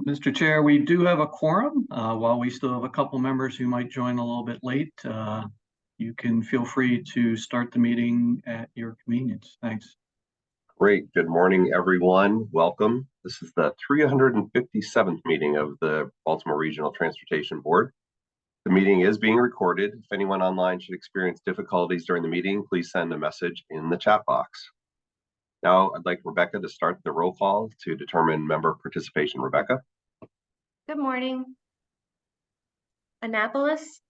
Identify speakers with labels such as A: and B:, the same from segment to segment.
A: Mr. Chair, we do have a quorum. While we still have a couple members who might join a little bit late, you can feel free to start the meeting at your convenience. Thanks.
B: Great. Good morning, everyone. Welcome. This is the 357th meeting of the Baltimore Regional Transportation Board. The meeting is being recorded. If anyone online should experience difficulties during the meeting, please send a message in the chat box. Now, I'd like Rebecca to start the roll call to determine member participation. Rebecca.
C: Good morning. Annapolis.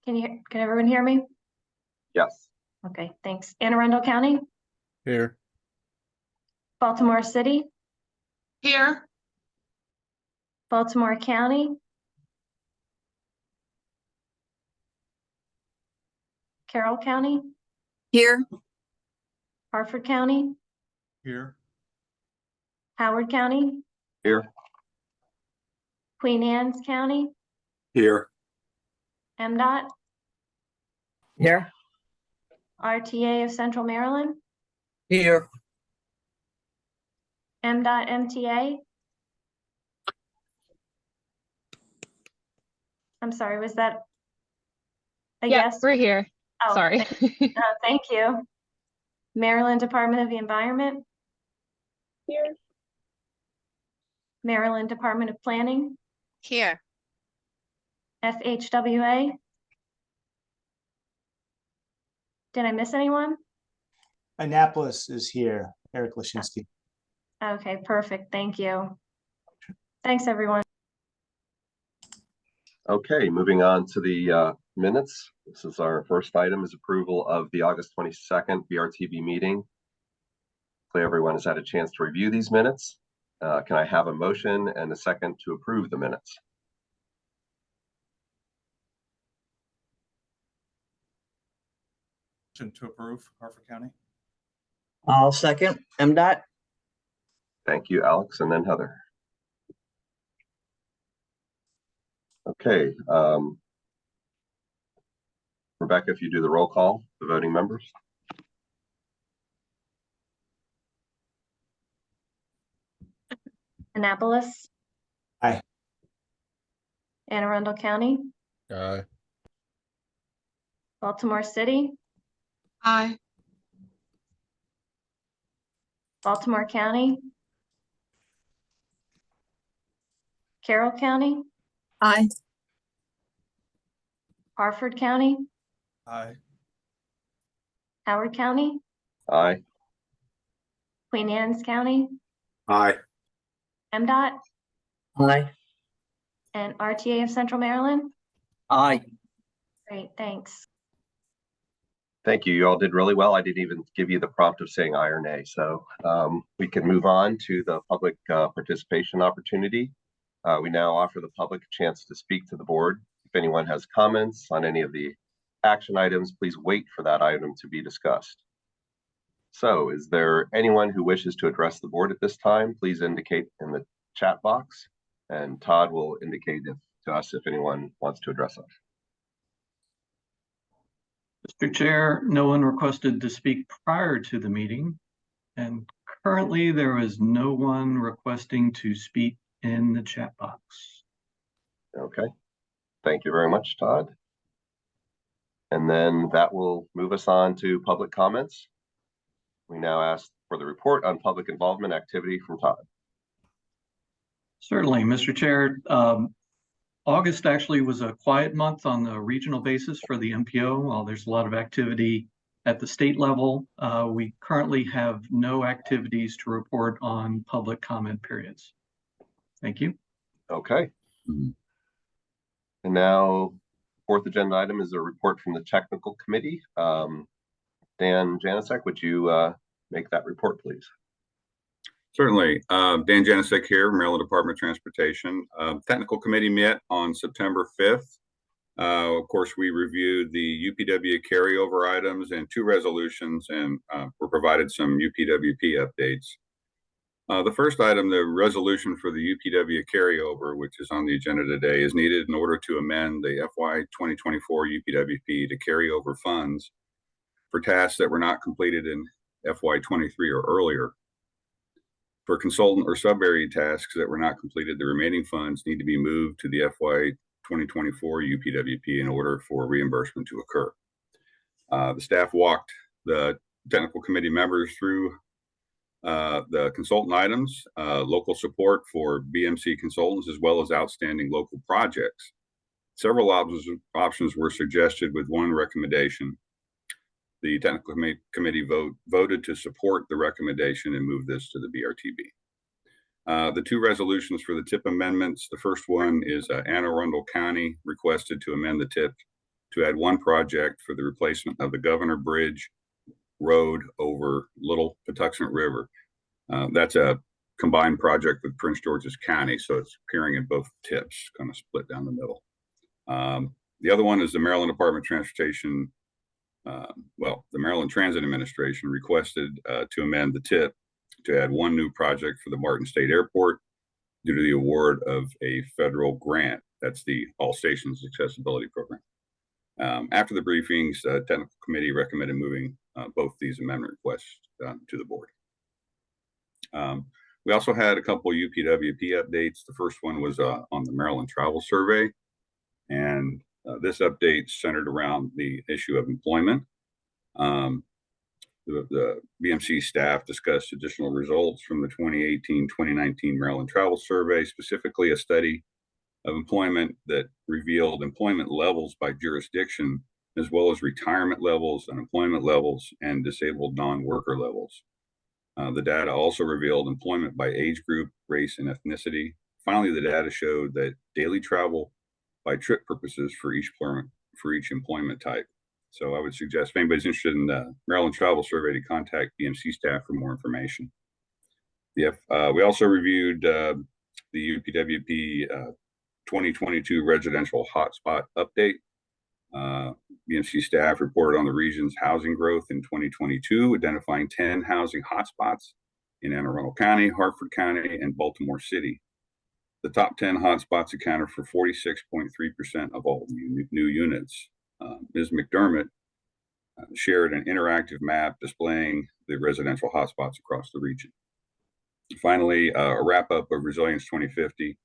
C: Can everyone hear me?
B: Yes.
C: Okay, thanks. Anne Arundel County.
D: Here.
C: Baltimore City.
E: Here.
C: Baltimore County. Carroll County.
E: Here.
C: Harford County.
D: Here.
C: Howard County.
B: Here.
C: Queen Anne's County.
D: Here.
C: MDOT.
E: Here.
C: RTA of Central Maryland.
E: Here.
C: MDOT MTA. I'm sorry, was that a yes?
F: We're here.
C: Oh,
F: Sorry.
C: Thank you. Maryland Department of the Environment.
F: Here.
C: Maryland Department of Planning.
E: Here.
C: FHWA. Did I miss anyone?
G: Annapolis is here, Eric Lashinsky.
C: Okay, perfect. Thank you. Thanks, everyone.
B: Okay, moving on to the minutes. This is our first item is approval of the August 22nd BRTB meeting. Hopefully everyone has had a chance to review these minutes. Can I have a motion and a second to approve the minutes?
D: Motion to approve, Harford County.
E: I'll second. MDOT.
B: Thank you, Alex, and then Heather. Okay. Rebecca, if you do the roll call, the voting members.
C: Annapolis.
G: Aye.
C: Anne Arundel County.
D: Aye.
C: Baltimore City.
E: Aye.
C: Baltimore County. Carroll County.
E: Aye.
C: Harford County.
D: Aye.
C: Howard County.
B: Aye.
C: Queen Anne's County.
D: Aye.
C: MDOT.
E: Aye.
C: And RTA of Central Maryland.
E: Aye.
C: Great, thanks.
B: Thank you. You all did really well. I didn't even give you the prompt of saying aye or nay. So we can move on to the public participation opportunity. We now offer the public a chance to speak to the board. If anyone has comments on any of the action items, please wait for that item to be discussed. So is there anyone who wishes to address the board at this time? Please indicate in the chat box, and Todd will indicate to us if anyone wants to address us.
A: Mr. Chair, no one requested to speak prior to the meeting, and currently there is no one requesting to speak in the chat box.
B: Okay, thank you very much, Todd. And then that will move us on to public comments. We now ask for the report on public involvement activity from Todd.
A: Certainly, Mr. Chair. August actually was a quiet month on the regional basis for the MPO. While there's a lot of activity at the state level, we currently have no activities to report on public comment periods. Thank you.
B: Okay. And now, fourth agenda item is a report from the technical committee. Dan Janicek, would you make that report, please?
H: Certainly. Dan Janicek here, Maryland Department of Transportation. Technical committee met on September 5th. Of course, we reviewed the UPW carryover items and 2 resolutions, and were provided some UPWP updates. The first item, the resolution for the UPW carryover, which is on the agenda today, is needed in order to amend the FY 2024 UPWP to carry over funds for tasks that were not completed in FY 23 or earlier. For consultant or sub-area tasks that were not completed, the remaining funds need to be moved to the FY 2024 UPWP in order for reimbursement to occur. The staff walked the technical committee members through the consultant items, local support for BMC consultants, as well as outstanding local projects. Several options were suggested with one recommendation. The technical committee voted to support the recommendation and move this to the BRTB. The two resolutions for the TIP amendments, the first one is Anne Arundel County requested to amend the TIP to add one project for the replacement of the Governor Bridge Road over Little Patuxent River. That's a combined project with Prince George's County, so it's appearing in both TIPs, kind of split down the middle. The other one is the Maryland Department of Transportation. The Maryland Transit Administration requested to amend the TIP to add one new project for the Martin State Airport due to the award of a federal grant. That's the All Stations Accessibility Program. After the briefings, technical committee recommended moving both these amendment requests to the board. We also had a couple UPWP updates. The first one was on the Maryland Travel Survey, and this update centered around the issue of employment. The BMC staff discussed additional results from the 2018-2019 Maryland Travel Survey, specifically a study of employment that revealed employment levels by jurisdiction, as well as retirement levels, unemployment levels, and disabled non-worker levels. The data also revealed employment by age group, race, and ethnicity. Finally, the data showed that daily travel by trip purposes for each employment type. So I would suggest if anybody's interested in the Maryland Travel Survey to contact BMC staff for more information. We also reviewed the UPWP 2022 residential hotspot update. BMC staff reported on the region's housing growth in 2022, identifying 10 housing hotspots in Anne Arundel County, Hartford County, and Baltimore City. The top 10 hotspots accounted for 46.3% of all new units. Ms. McDermott shared an interactive map displaying the residential hotspots across the region. Finally, a wrap-up of Resilience 2050.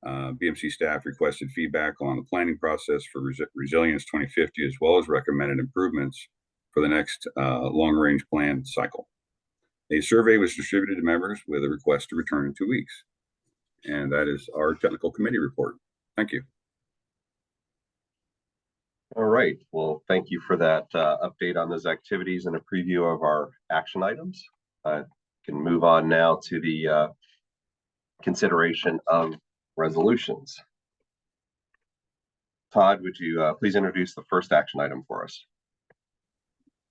H: BMC staff requested feedback on the planning process for Resilience 2050, as well as recommended improvements for the next long-range plan cycle. A survey was distributed to members with a request to return in 2 weeks. And that is our technical committee report. Thank you.
B: All right. Well, thank you for that update on those activities and a preview of our action items. Can move on now to the consideration of resolutions. Todd, would you please introduce the first action item for us?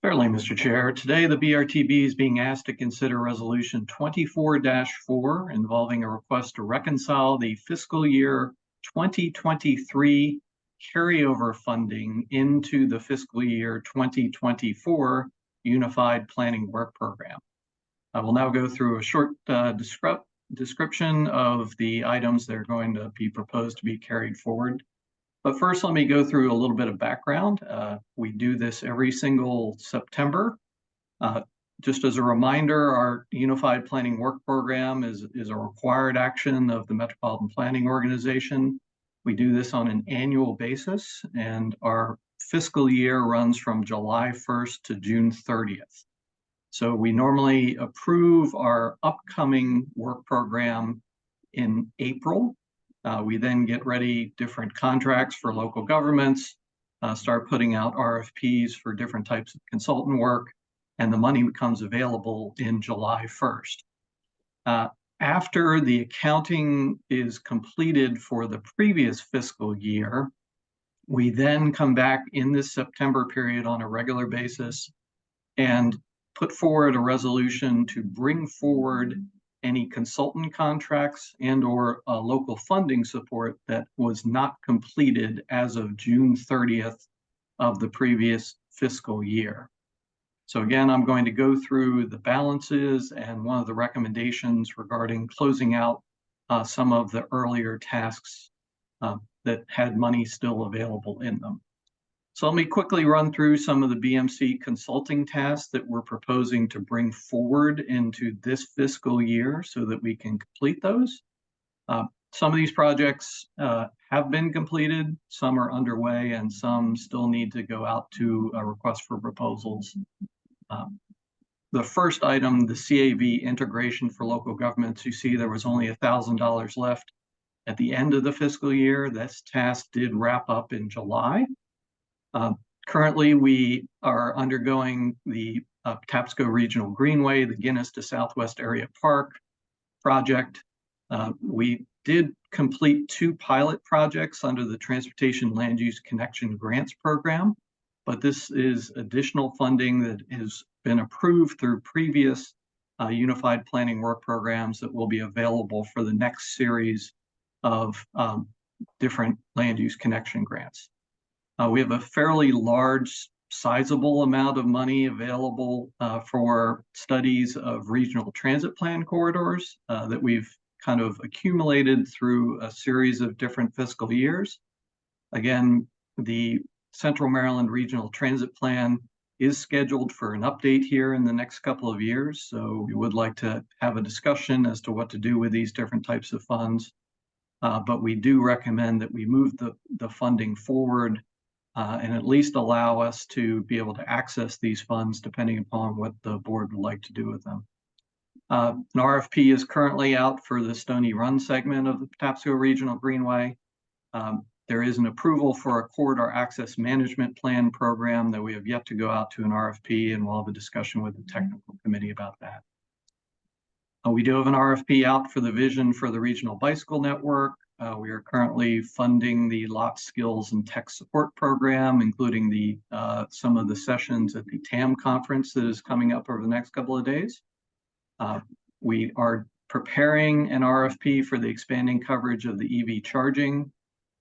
A: Certainly, Mr. Chair. Today, the BRTB is being asked to consider Resolution 24-4 involving a request to reconcile the fiscal year 2023 carryover funding into the fiscal year 2024 Unified Planning Work Program. I will now go through a short description of the items that are going to be proposed to be carried forward. But first, let me go through a little bit of background. We do this every single September. Just as a reminder, our Unified Planning Work Program is a required action of the Metropolitan Planning Organization. We do this on an annual basis, and our fiscal year runs from July 1st to June 30th. So we normally approve our upcoming work program in April. We then get ready different contracts for local governments, start putting out RFPs for different types of consultant work, and the money becomes available in July 1st. After the accounting is completed for the previous fiscal year, we then come back in this September period on a regular basis and put forward a resolution to bring forward any consultant contracts and or local funding support that was not completed as of June 30th of the previous fiscal year. So again, I'm going to go through the balances and one of the recommendations regarding closing out some of the earlier tasks that had money still available in them. So let me quickly run through some of the BMC consulting tasks that we're proposing to bring forward into this fiscal year so that we can complete those. Some of these projects have been completed, some are underway, and some still need to go out to a request for proposals. The first item, the CAV integration for local governments, you see there was only $1,000 left at the end of the fiscal year. This task did wrap up in July. Currently, we are undergoing the Tapsco Regional Greenway, the Guinness to Southwest Area Park project. We did complete 2 pilot projects under the Transportation Land Use Connection Grants Program, but this is additional funding that has been approved through previous Unified Planning Work Programs that will be available for the next series of different land use connection grants. We have a fairly large, sizable amount of money available for studies of regional transit plan corridors that we've kind of accumulated through a series of different fiscal years. Again, the Central Maryland Regional Transit Plan is scheduled for an update here in the next couple of years. So we would like to have a discussion as to what to do with these different types of funds. But we do recommend that we move the funding forward and at least allow us to be able to access these funds depending upon what the board would like to do with them. An RFP is currently out for the Stony Run segment of the Tapsco Regional Greenway. There is an approval for a corridor access management plan program that we have yet to go out to an RFP, and we'll have a discussion with the technical committee about that. We do have an RFP out for the vision for the regional bicycle network. We are currently funding the lot skills and tech support program, including the some of the sessions at the TAM conference that is coming up over the next couple of days. We are preparing an RFP for the expanding coverage of the EV charging,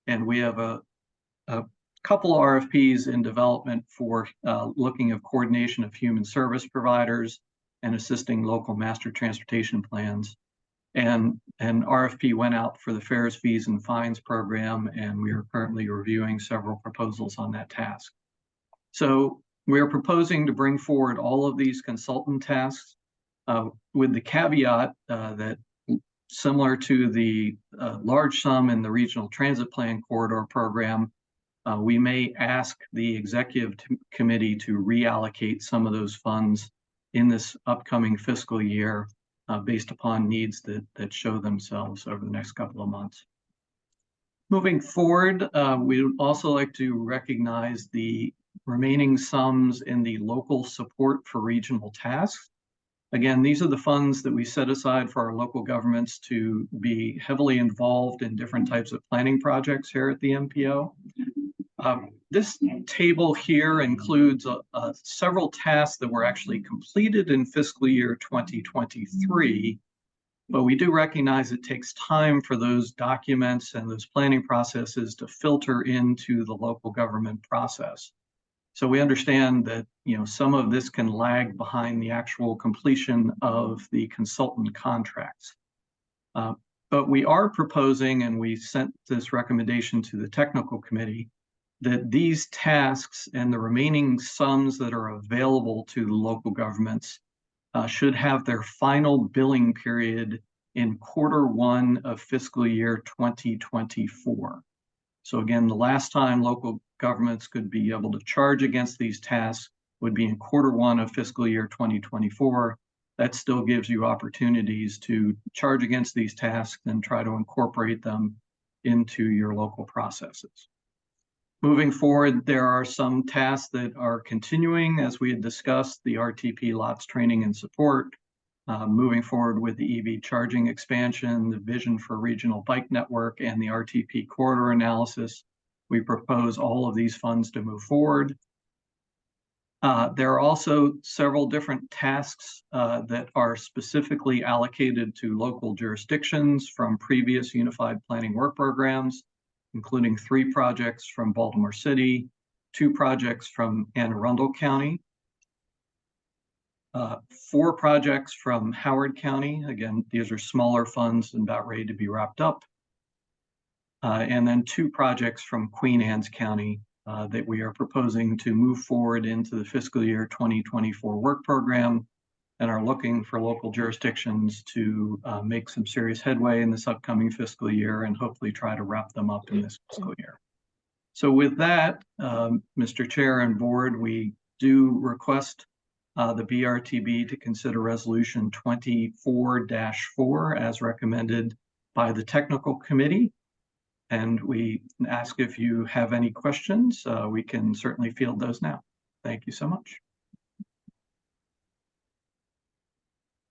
A: and we have a couple of RFPs in development for looking at coordination of human service providers and assisting local master transportation plans. And an RFP went out for the fares, fees, and fines program, and we are currently reviewing several proposals on that task. So we are proposing to bring forward all of these consultant tasks with the caveat that similar to the large sum in the Regional Transit Plan Corridor Program, we may ask the executive committee to reallocate some of those funds in this upcoming fiscal year based upon needs that show themselves over the next couple of months. Moving forward, we would also like to recognize the remaining sums in the local support for regional tasks. Again, these are the funds that we set aside for our local governments to be heavily involved in different types of planning projects here at the MPO. This table here includes several tasks that were actually completed in fiscal year 2023, but we do recognize it takes time for those documents and those planning processes to filter into the local government process. So we understand that some of this can lag behind the actual completion of the consultant contracts. But we are proposing, and we sent this recommendation to the technical committee, that these tasks and the remaining sums that are available to the local governments should have their final billing period in Q1 of fiscal year 2024. So again, the last time local governments could be able to charge against these tasks would be in Q1 of fiscal year 2024. That still gives you opportunities to charge against these tasks and try to incorporate them into your local processes. Moving forward, there are some tasks that are continuing, as we had discussed, the RTP lots training and support, moving forward with the EV charging expansion, the vision for regional bike network, and the RTP corridor analysis. We propose all of these funds to move forward. There are also several different tasks that are specifically allocated to local jurisdictions from previous Unified Planning Work Programs, including 3 projects from Baltimore City, 2 projects from Anne Arundel County, 4 projects from Howard County. Again, these are smaller funds and about ready to be wrapped up. And then 2 projects from Queen Anne's County that we are proposing to move forward into the fiscal year 2024 work program, and are looking for local jurisdictions to make some serious headway in this upcoming fiscal year and hopefully try to wrap them up in this fiscal year. So with that, Mr. Chair and Board, we do request the BRTB to consider Resolution 24-4 as recommended by the Technical Committee. And we ask if you have any questions, we can certainly field those now. Thank you so much.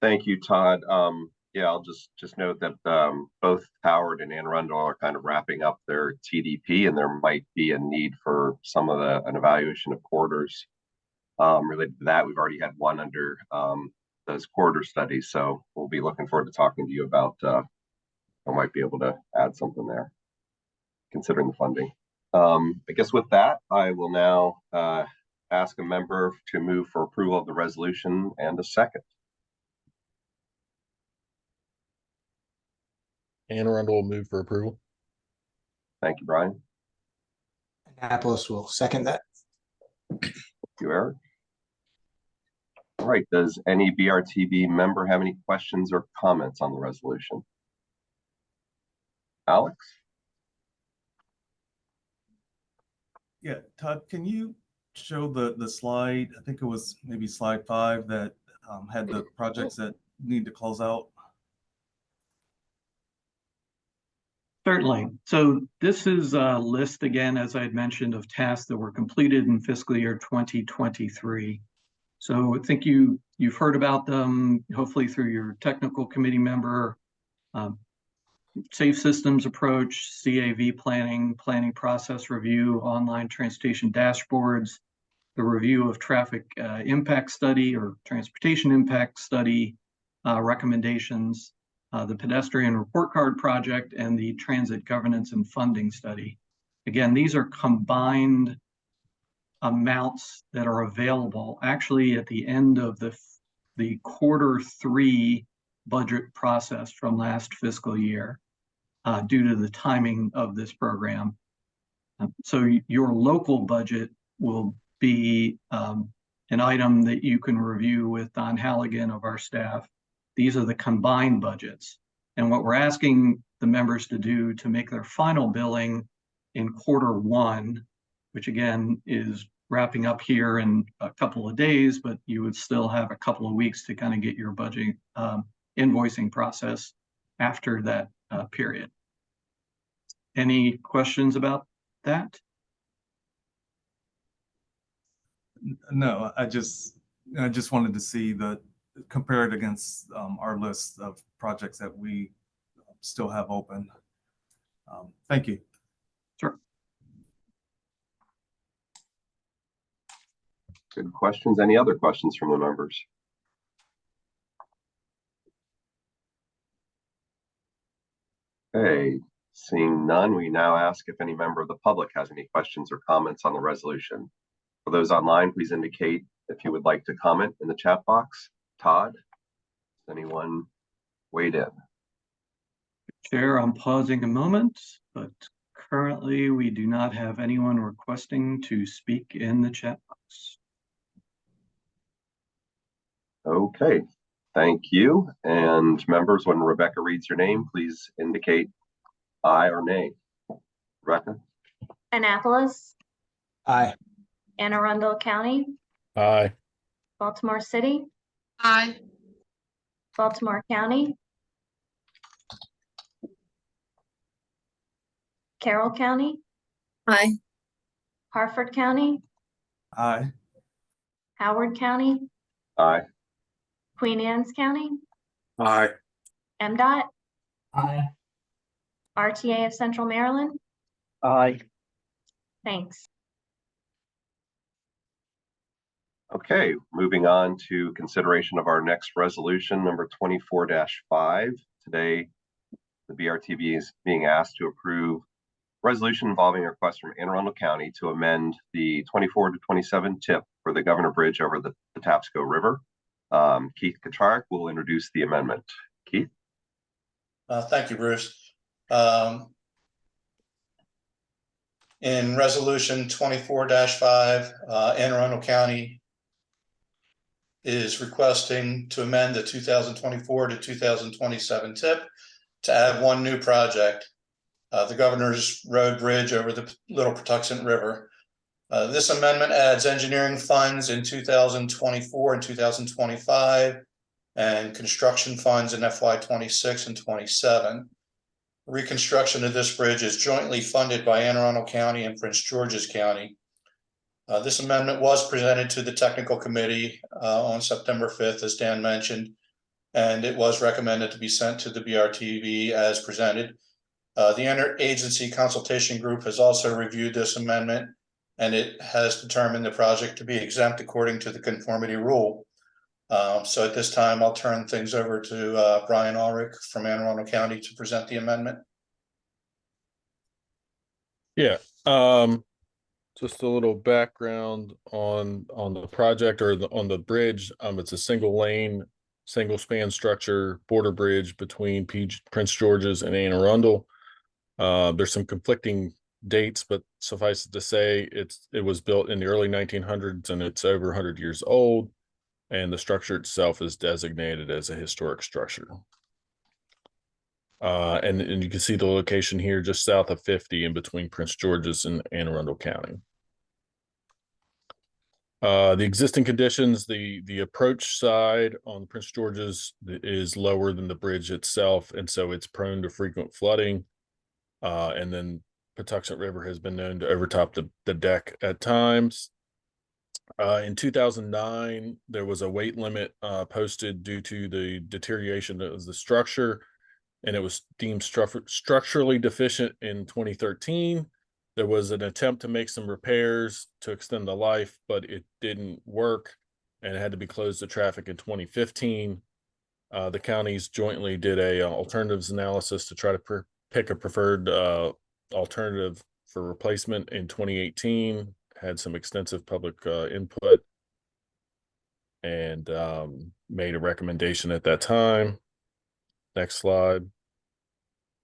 B: Thank you, Todd. Yeah, I'll just note that both Howard and Anne Arundel are kind of wrapping up their TDP, and there might be a need for some of an evaluation of corridors related to that. We've already had one under those corridor studies, so we'll be looking forward to talking to you about I might be able to add something there, considering the funding. I guess with that, I will now ask a member to move for approval of the resolution and a second.
I: Anne Arundel will move for approval.
B: Thank you, Brian.
G: Annapolis will second that.
B: Thank you, Eric. All right, does any BRTB member have any questions or comments on the resolution? Alex?
D: Yeah, Todd, can you show the slide? I think it was maybe slide 5 that had the projects that need to close out.
A: Certainly. So this is a list, again, as I had mentioned, of tasks that were completed in fiscal year 2023. So I think you've heard about them, hopefully through your technical committee member, safe systems approach, CAV planning process review, online transportation dashboards, the review of traffic impact study or transportation impact study recommendations, the pedestrian report card project, and the transit governance and funding study. Again, these are combined amounts that are available actually at the end of the Q3 budget process from last fiscal year due to the timing of this program. So your local budget will be an item that you can review with Don Halligan of our staff. These are the combined budgets. And what we're asking the members to do to make their final billing in Q1, which again is wrapping up here in a couple of days, but you would still have a couple of weeks to kind of get your budget invoicing process after that period. Any questions about that?
D: No, I just wanted to see compare it against our list of projects that we still have open. Thank you.
A: Sure.
B: Good questions. Any other questions from the members? Okay, seeing none, we now ask if any member of the public has any questions or comments on the resolution. For those online, please indicate if you would like to comment in the chat box. Todd, has anyone weighed in?
A: Chair, I'm pausing a moment, but currently we do not have anyone requesting to speak in the chat box.
B: Okay, thank you. And members, when Rebecca reads your name, please indicate aye or nay. Rebecca?
C: Annapolis,
G: Aye.
C: Anne Arundel County,
I: Aye.
C: Baltimore City,
E: Aye.
C: Baltimore County, Carroll County,
E: Aye.
C: Harford County,
D: Aye.
C: Howard County,
B: Aye.
C: Queen Anne's County,
D: Aye.
C: MDOT,
E: Aye.
C: RTA of Central Maryland.
E: Aye.
C: Thanks.
B: Okay, moving on to consideration of our next resolution, number 24-5. Today, the BRTB is being asked to approve resolution involving a request from Anne Arundel County to amend the 24 to 27 tip for the Governor Bridge over the Tapsco River. Keith Kacharek will introduce the amendment. Keith?
J: Thank you, Bruce. In Resolution 24-5, Anne Arundel County is requesting to amend the 2024 to 2027 TIP to add one new project, the Governor's Road Bridge over the Little Patuxent River. This amendment adds engineering funds in 2024 and 2025 and construction funds in FY 26 and 27. Reconstruction of this bridge is jointly funded by Anne Arundel County and Prince George's County. This amendment was presented to the technical committee on September 5th, as Dan mentioned, and it was recommended to be sent to the BRTB as presented. The interagency consultation group has also reviewed this amendment, and it has determined the project to be exempt according to the conformity rule. So at this time, I'll turn things over to Brian Ulrich from Anne Arundel County to present the amendment.
I: Yeah. Just a little background on the project or on the bridge. It's a single lane, single span structure border bridge between Prince George's and Anne Arundel. There's some conflicting dates, but suffice it to say, it was built in the early 1900s and it's over 100 years old. And the structure itself is designated as a historic structure. And you can see the location here just south of 50 in between Prince George's and Anne Arundel County. The existing conditions, the approach side on Prince George's is lower than the bridge itself, and so it's prone to frequent flooding. And then Patuxent River has been known to overtop the deck at times. In 2009, there was a weight limit posted due to the deterioration of the structure, and it was deemed structurally deficient in 2013. There was an attempt to make some repairs to extend the life, but it didn't work, and it had to be closed to traffic in 2015. The counties jointly did a alternatives analysis to try to pick a preferred alternative for replacement in 2018. Had some extensive public input and made a recommendation at that time. Next slide.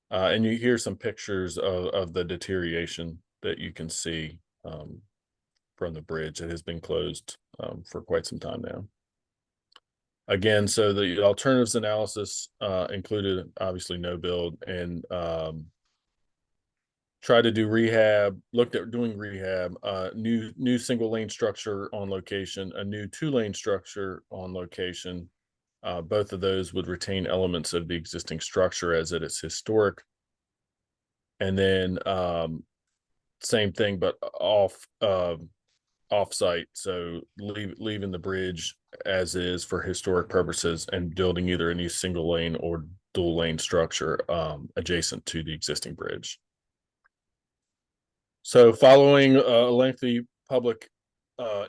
I: And you hear some pictures of the deterioration that you can see from the bridge. It has been closed for quite some time now. Again, so the alternatives analysis included obviously no build and tried to do rehab, looked at doing rehab, new single lane structure on location, a new 2-lane structure on location. Both of those would retain elements of the existing structure as it is historic. And then same thing, but off-site. So leaving the bridge as is for historic purposes and building either a new single lane or dual lane structure adjacent to the existing bridge. So following a lengthy public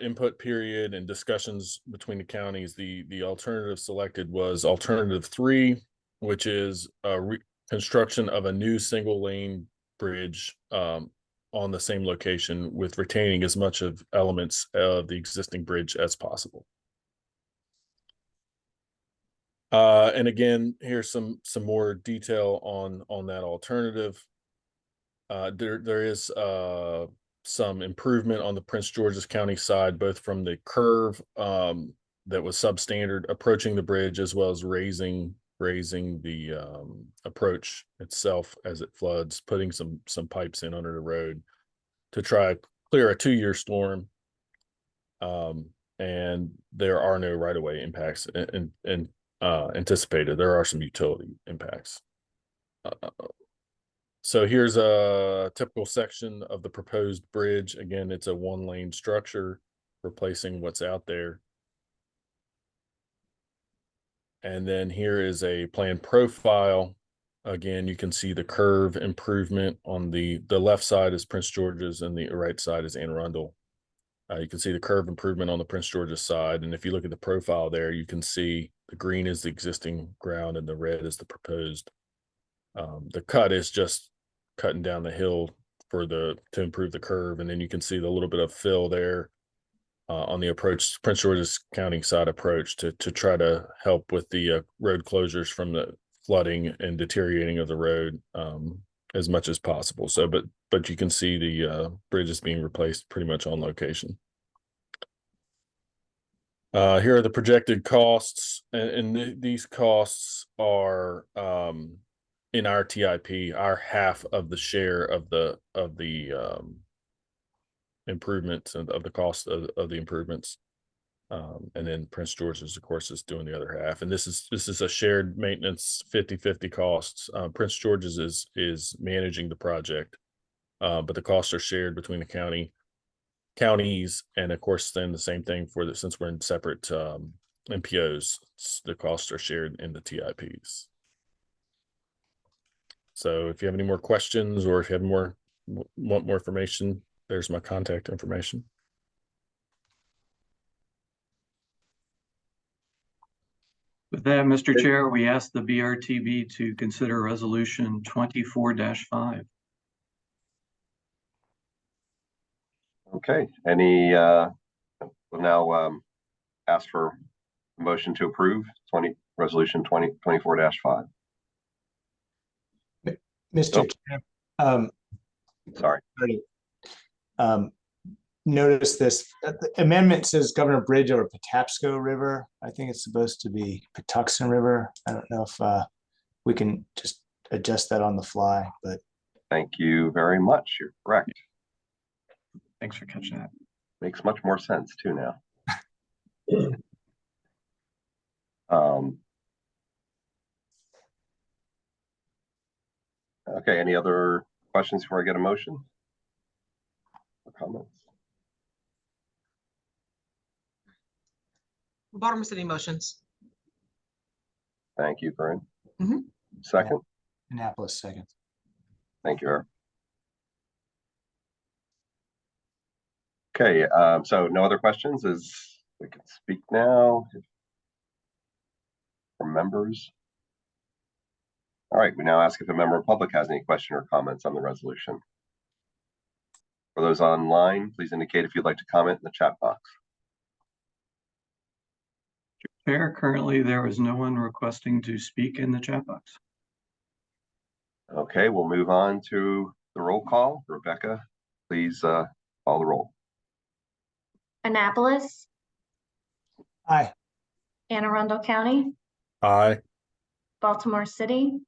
I: input period and discussions between the counties, the alternative selected was alternative 3, which is construction of a new single lane bridge on the same location with retaining as much of elements of the existing bridge as possible. And again, here's some more detail on that alternative. There is some improvement on the Prince George's County side, both from the curve that was substandard approaching the bridge, as well as raising the approach itself as it floods, putting some pipes in under the road to try to clear a 2-year storm. And there are no right-of-way impacts anticipated. There are some utility impacts. So here's a typical section of the proposed bridge. Again, it's a 1-lane structure replacing what's out there. And then here is a plan profile. Again, you can see the curve improvement on the left side is Prince George's and the right side is Anne Arundel. You can see the curve improvement on the Prince George's side. And if you look at the profile there, you can see the green is the existing ground and the red is the proposed. The cut is just cutting down the hill to improve the curve. And then you can see the little bit of fill there on the approach, Prince George's County side approach to try to help with the road closures from the flooding and deteriorating of the road as much as possible. So, but you can see the bridge is being replaced pretty much on location. Here are the projected costs, and these costs are in our TIP, our half of the share of the improvements and of the cost of the improvements. And then Prince George's, of course, is doing the other half. And this is a shared maintenance 50-50 costs. Prince George's is managing the project, but the costs are shared between the counties, and of course, then the same thing since we're in separate MPOs, the costs are shared in the TIPs. So if you have any more questions, or if you want more information, there's my contact information.
A: With that, Mr. Chair, we ask the BRTB to consider resolution 24-5.
B: Okay, we'll now ask for a motion to approve resolution 2024-5.
G: Mr. Chair,
B: Sorry.
G: Notice this, the amendment says Governor Bridge over Patapsco River. I think it's supposed to be Patuxent River. I don't know if we can just adjust that on the fly, but.
B: Thank you very much. You're correct.
A: Thanks for catching that.
B: Makes much more sense too now. Okay, any other questions before I get a motion or comments?
E: Baltimore City motions.
B: Thank you, Corinne.
E: Mhm.
B: Second.
G: Annapolis second.
B: Thank you, Eric. Okay, so no other questions, as we can speak now from members. All right, we now ask if a member of the public has any question or comments on the resolution. For those online, please indicate if you'd like to comment in the chat box.
A: Chair, currently there is no one requesting to speak in the chat box.
B: Okay, we'll move on to the roll call. Rebecca, please call the roll.
C: Annapolis,
G: Aye.
C: Anne Arundel County,
I: Aye.
C: Baltimore City,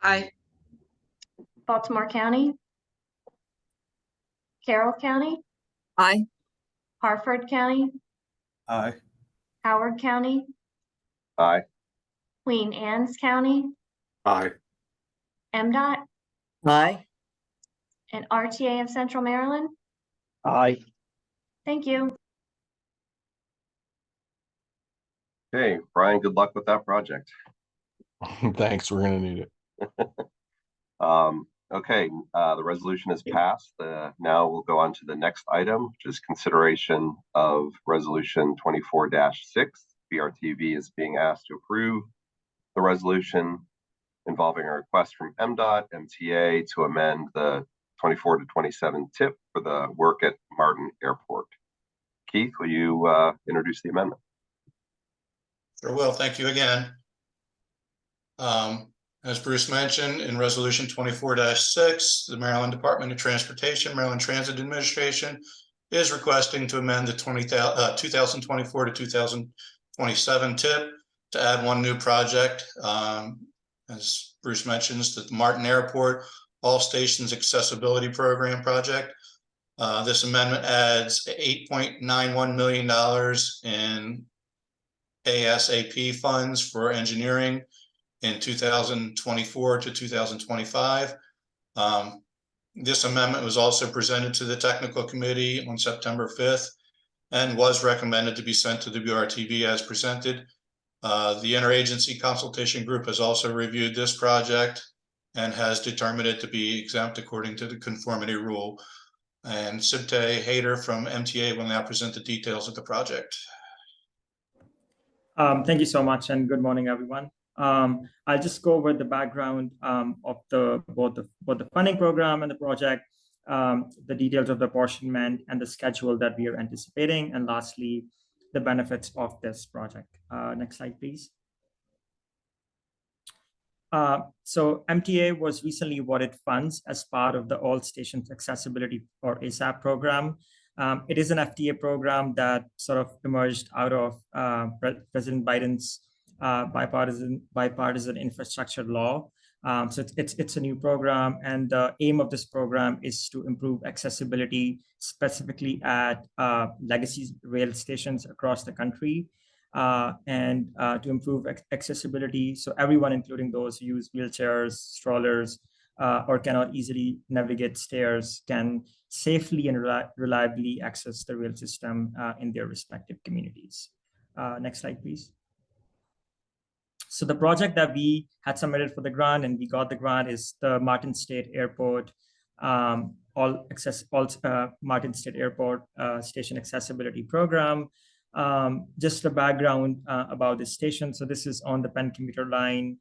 E: Aye.
C: Baltimore County, Carroll County,
E: Aye.
C: Harford County,
D: Aye.
C: Howard County,
B: Aye.
C: Queen Anne's County,
H: Aye.
C: MDOT,
E: Aye.
C: and RTA of Central Maryland.
E: Aye.
C: Thank you.
B: Okay, Brian, good luck with that project.
I: Thanks. We're gonna need it.
B: Okay, the resolution is passed. Now we'll go on to the next item, which is consideration of resolution 24-6. BRTB is being asked to approve the resolution involving a request from MDOT MTA to amend the 24 to 27 tip for the work at Martin Airport. Keith, will you introduce the amendment?
J: Sure will. Thank you again. As Bruce mentioned, in resolution 24-6, the Maryland Department of Transportation, Maryland Transit Administration is requesting to amend the 2024 to 2027 tip to add one new project. As Bruce mentions, the Martin Airport All Stations Accessibility Program project. This amendment adds $8.91 million in ASAP funds for engineering in 2024 to 2025. This amendment was also presented to the technical committee on September 5th and was recommended to be sent to the BRTB as presented. The interagency consultation group has also reviewed this project and has determined it to be exempt according to the conformity rule. And Sibte Hayter from MTA will now present the details of the project.
K: Thank you so much, and good morning, everyone. I'll just go over the background of both the funding program and the project, the details of the apportionment and the schedule that we are anticipating, and lastly, the benefits of this project. Next slide, please. So MTA was recently awarded funds as part of the All Stations Accessibility or ASAP program. It is an FTA program that sort of emerged out of President Biden's bipartisan infrastructure law. So it's a new program, and the aim of this program is to improve accessibility, specifically at legacy rail stations across the country. And to improve accessibility, so everyone, including those who use wheelchairs, strollers, or cannot easily navigate stairs, can safely and reliably access the rail system in their respective communities. Next slide, please. So the project that we had submitted for the grant and we got the grant is the Martin State Airport Martin State Airport Station Accessibility Program. Just a background about this station. So this is on the Penn commuter line.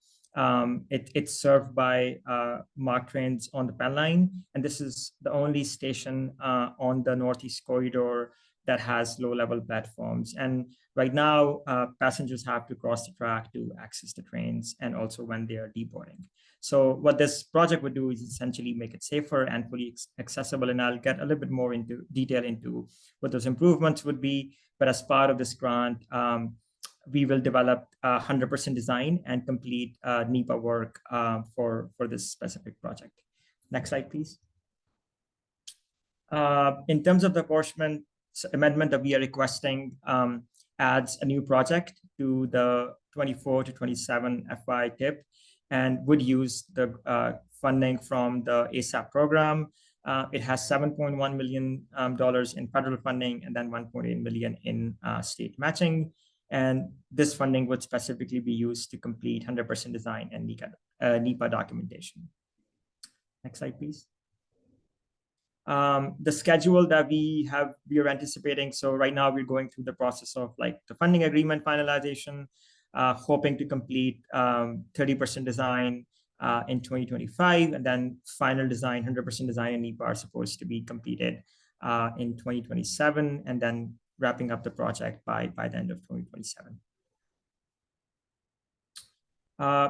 K: It's served by MARC trains on the Penn line, and this is the only station on the Northeast Corridor that has low-level platforms. And right now, passengers have to cross the track to access the trains, and also when they are deboarding. So what this project would do is essentially make it safer and fully accessible. And I'll get a little bit more into detail into what those improvements would be. But as part of this grant, we will develop 100% design and complete NEPA work for this specific project. Next slide, please. In terms of the apportionment amendment that we are requesting, adds a new project to the 24 to 27 FY TIP and would use the funding from the ASAP program. It has $7.1 million in federal funding and then $1.8 million in state matching. And this funding would specifically be used to complete 100% design and NEPA documentation. Next slide, please. The schedule that we are anticipating. So right now we're going through the process of like the funding agreement finalization, hoping to complete 30% design in 2025, and then final design, 100% design and NEPA are supposed to be completed in 2027, and then wrapping up the project by the end of 2027.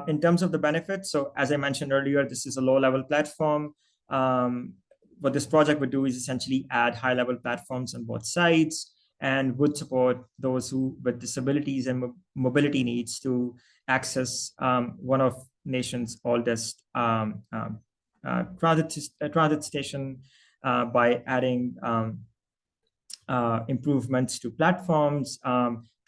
K: In terms of the benefits, so as I mentioned earlier, this is a low-level platform. What this project would do is essentially add high-level platforms on both sides and would support those who with disabilities and mobility needs to access one of nation's oldest transit station by adding improvements to platforms,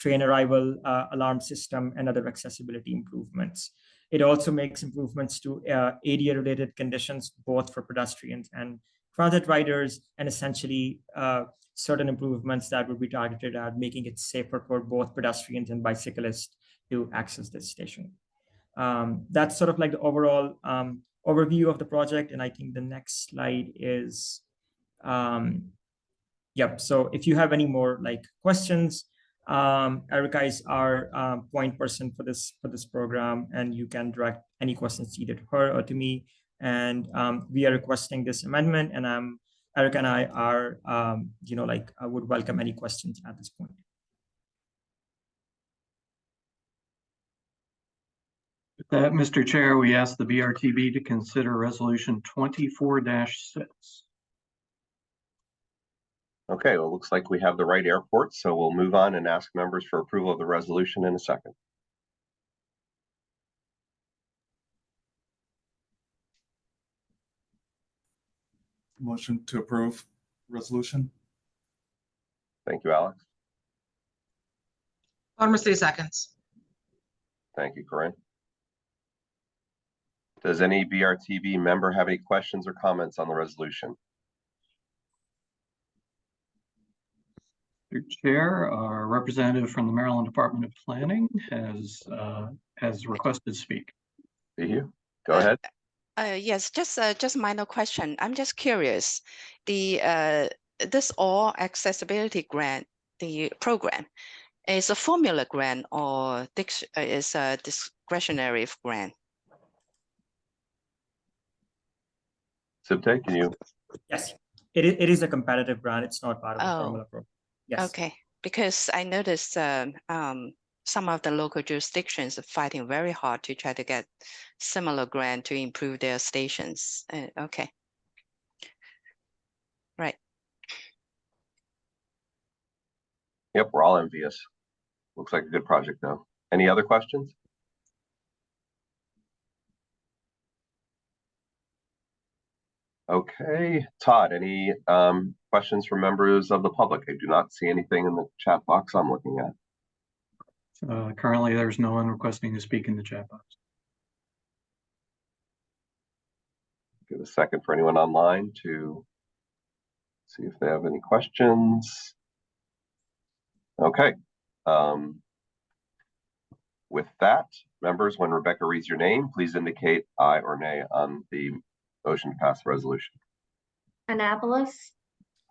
K: train arrival alarm system, and other accessibility improvements. It also makes improvements to ADA-related conditions, both for pedestrians and transit riders, and essentially certain improvements that would be targeted at making it safer for both pedestrians and bicyclists to access this station. That's sort of like the overall overview of the project. And I think the next slide is, yep. So if you have any more like questions, Erica is our point person for this program, and you can direct any questions either to her or to me. And we are requesting this amendment, and Erica and I are, I would welcome any questions at this point.
A: With that, Mr. Chair, we ask the BRTB to consider resolution 24-6.
B: Okay, well, it looks like we have the right airport, so we'll move on and ask members for approval of the resolution in a second.
D: Motion to approve resolution.
B: Thank you, Alex.
E: Farmer, 3 seconds.
B: Thank you, Corinne. Does any BRTB member have any questions or comments on the resolution?
A: Mr. Chair, our representative from the Maryland Department of Planning has requested to speak.
B: Do you? Go ahead.
L: Yes, just minor question. I'm just curious. This all accessibility grant, the program, is a formula grant or is a discretionary grant?
B: Sipte, can you?
K: Yes, it is a competitive grant. It's not part of the formula program. Yes.
L: Okay, because I noticed some of the local jurisdictions are fighting very hard to try to get similar grant to improve their stations. Okay. Right.
B: Yep, we're all envious. Looks like a good project though. Any other questions? Okay, Todd, any questions from members of the public? I do not see anything in the chat box I'm looking at.
A: Currently, there's no one requesting to speak in the chat box.
B: Give a second for anyone online to see if they have any questions. Okay. With that, members, when Rebecca reads your name, please indicate aye or nay on the motion to pass the resolution.
C: Annapolis,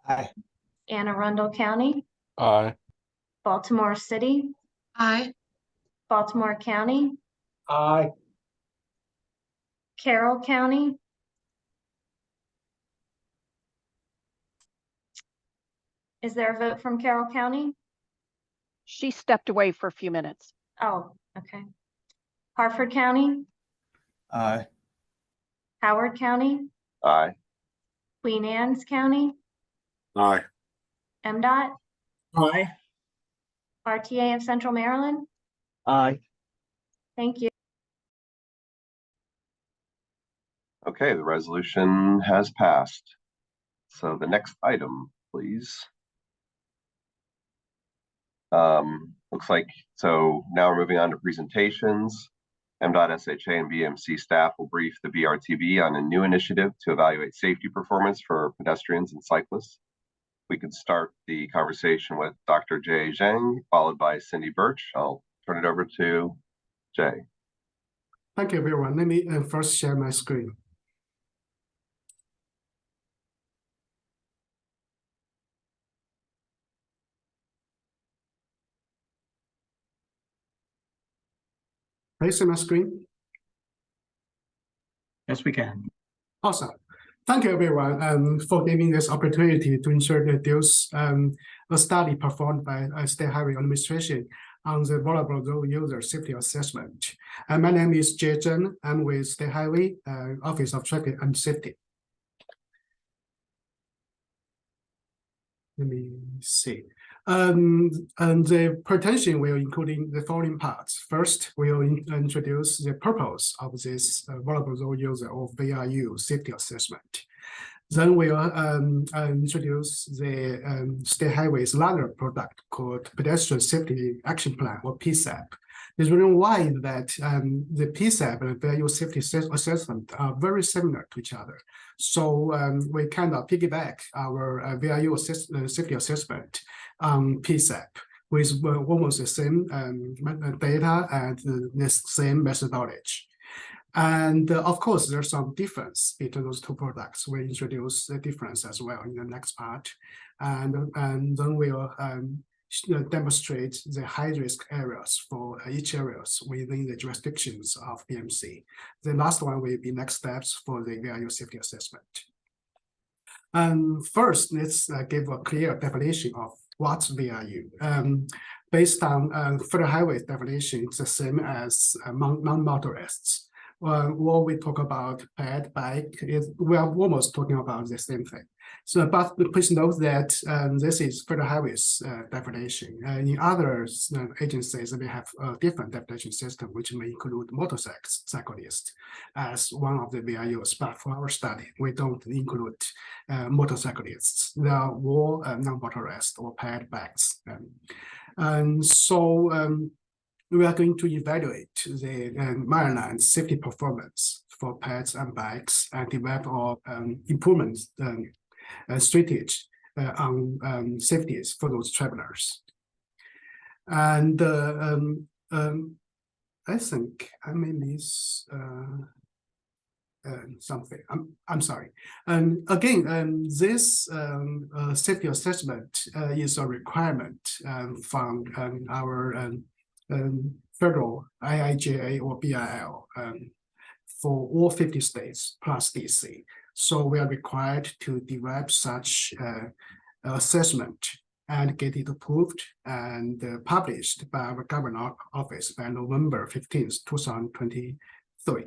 G: Aye.
C: Anne Arundel County,
I: Aye.
C: Baltimore City,
E: Aye.
C: Baltimore County,
G: Aye.
C: Carroll County, is there a vote from Carroll County?
F: She stepped away for a few minutes.
C: Oh, okay. Harford County,
D: Aye.
C: Howard County,
B: Aye.
C: Queen Anne's County,
H: Aye.
C: MDOT,
E: Aye.
C: RTA of Central Maryland.
G: Aye.
C: Thank you.
B: Okay, the resolution has passed. So the next item, please. Looks like, so now we're moving on to presentations. MDOT, SHA, and BMC staff will brief the BRTB on a new initiative to evaluate safety performance for pedestrians and cyclists. We could start the conversation with Dr. Jay Zhang, followed by Cindy Birch. I'll turn it over to Jay.
M: Thank you, everyone. Let me first share my screen. Can you see my screen?
A: Yes, we can.
M: Awesome. Thank you, everyone, for giving this opportunity to ensure that there's a study performed by State Highway Administration on the vulnerable road user safety assessment. And my name is Jay Zheng. I'm with State Highway Office of Traffic and Safety. Let me see. And the presentation will including the following parts. First, we'll introduce the purpose of this vulnerable road user or VRU safety assessment. Then we'll introduce the State Highway's larger product called Pedestrian Safety Action Plan or PSAP. The reason why that the PSAP and VRU safety assessment are very similar to each other. So we kind of piggyback our VRU safety assessment on PSAP with almost the same data and the same methodology. And of course, there's some difference between those two products. We introduce the difference as well in the next part. And then we'll demonstrate the high-risk areas for each areas within the jurisdictions of BMC. The last one will be next steps for the VRU safety assessment. First, let's give a clear definition of what's VRU. Based on Federal Highway definition, it's the same as non-motorists. What we talk about ped bike is we are almost talking about the same thing. So, but please note that this is Federal Highway's definition. In other agencies, they have a different definition system, which may include motorcyclists as one of the VRUs. But for our study, we don't include motorcyclists. They are all non-motorists or ped bikes. And so we are going to evaluate the Maryland safety performance for peds and bikes and develop our improvements strategy on safeties for those travelers. And I think I may miss something. I'm sorry. And again, this safety assessment is a requirement from our federal IIJA or BIL for all 50 states plus DC. So we are required to develop such assessment and get it approved and published by our government office by November 15th, 2023.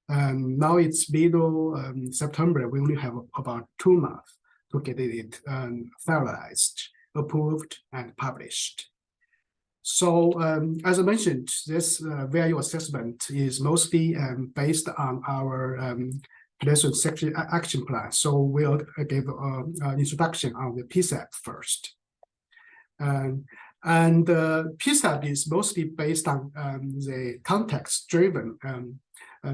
M: Now it's middle September. We only have about 2 months to get it finalized, approved, and published. So as I mentioned, this value assessment is mostly based on our pedestrian safety action plan. So we'll give an introduction on the PSAP first. And PSAP is mostly based on the context-driven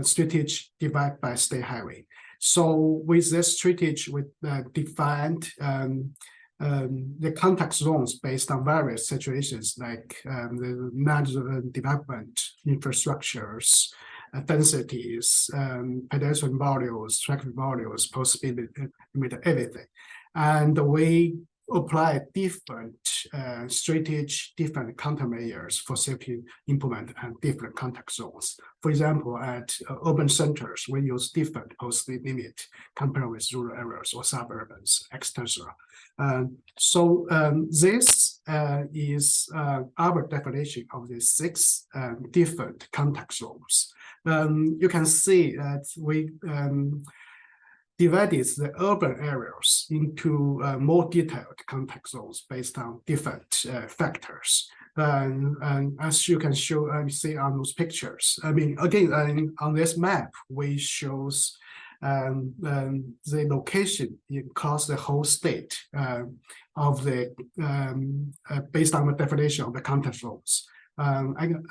M: strategy developed by State Highway. So with this strategy, we defined the contact zones based on various situations like the management development, infrastructures, densities, pedestrian volumes, traffic volumes, post-speed limit, everything. And we apply different strategy, different countermeasures for safety improvement and different contact zones. For example, at urban centers, we use different post-speed limit compared with rural areas or suburbs, etc. So this is our definition of the 6 different contact zones. You can see that we divided the urban areas into more detailed contact zones based on different factors. And as you can see on those pictures, I mean, again, on this map, we shows the location across the whole state of the based on the definition of the contact zones. And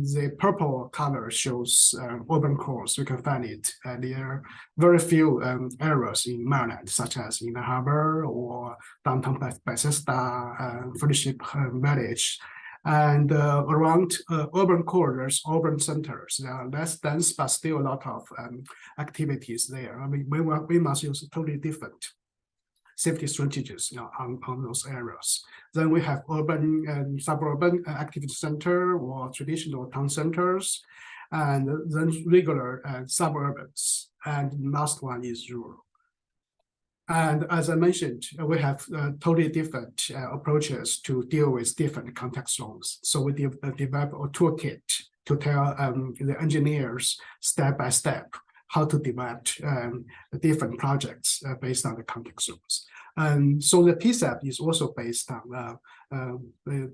M: the purple color shows urban cores. You can find it there are very few areas in Maryland, such as in the harbor or downtown Bethesda, Friendship Village. And around urban corridors, urban centers, there are less dense, but still a lot of activities there. I mean, we must use totally different safety strategies on those areas. Then we have urban and suburban activity center or traditional town centers, and then regular suburbs. And last one is rural. And as I mentioned, we have totally different approaches to deal with different contact zones. So we develop a toolkit to tell the engineers step by step how to develop different projects based on the contact zones. And so the PSAP is also based on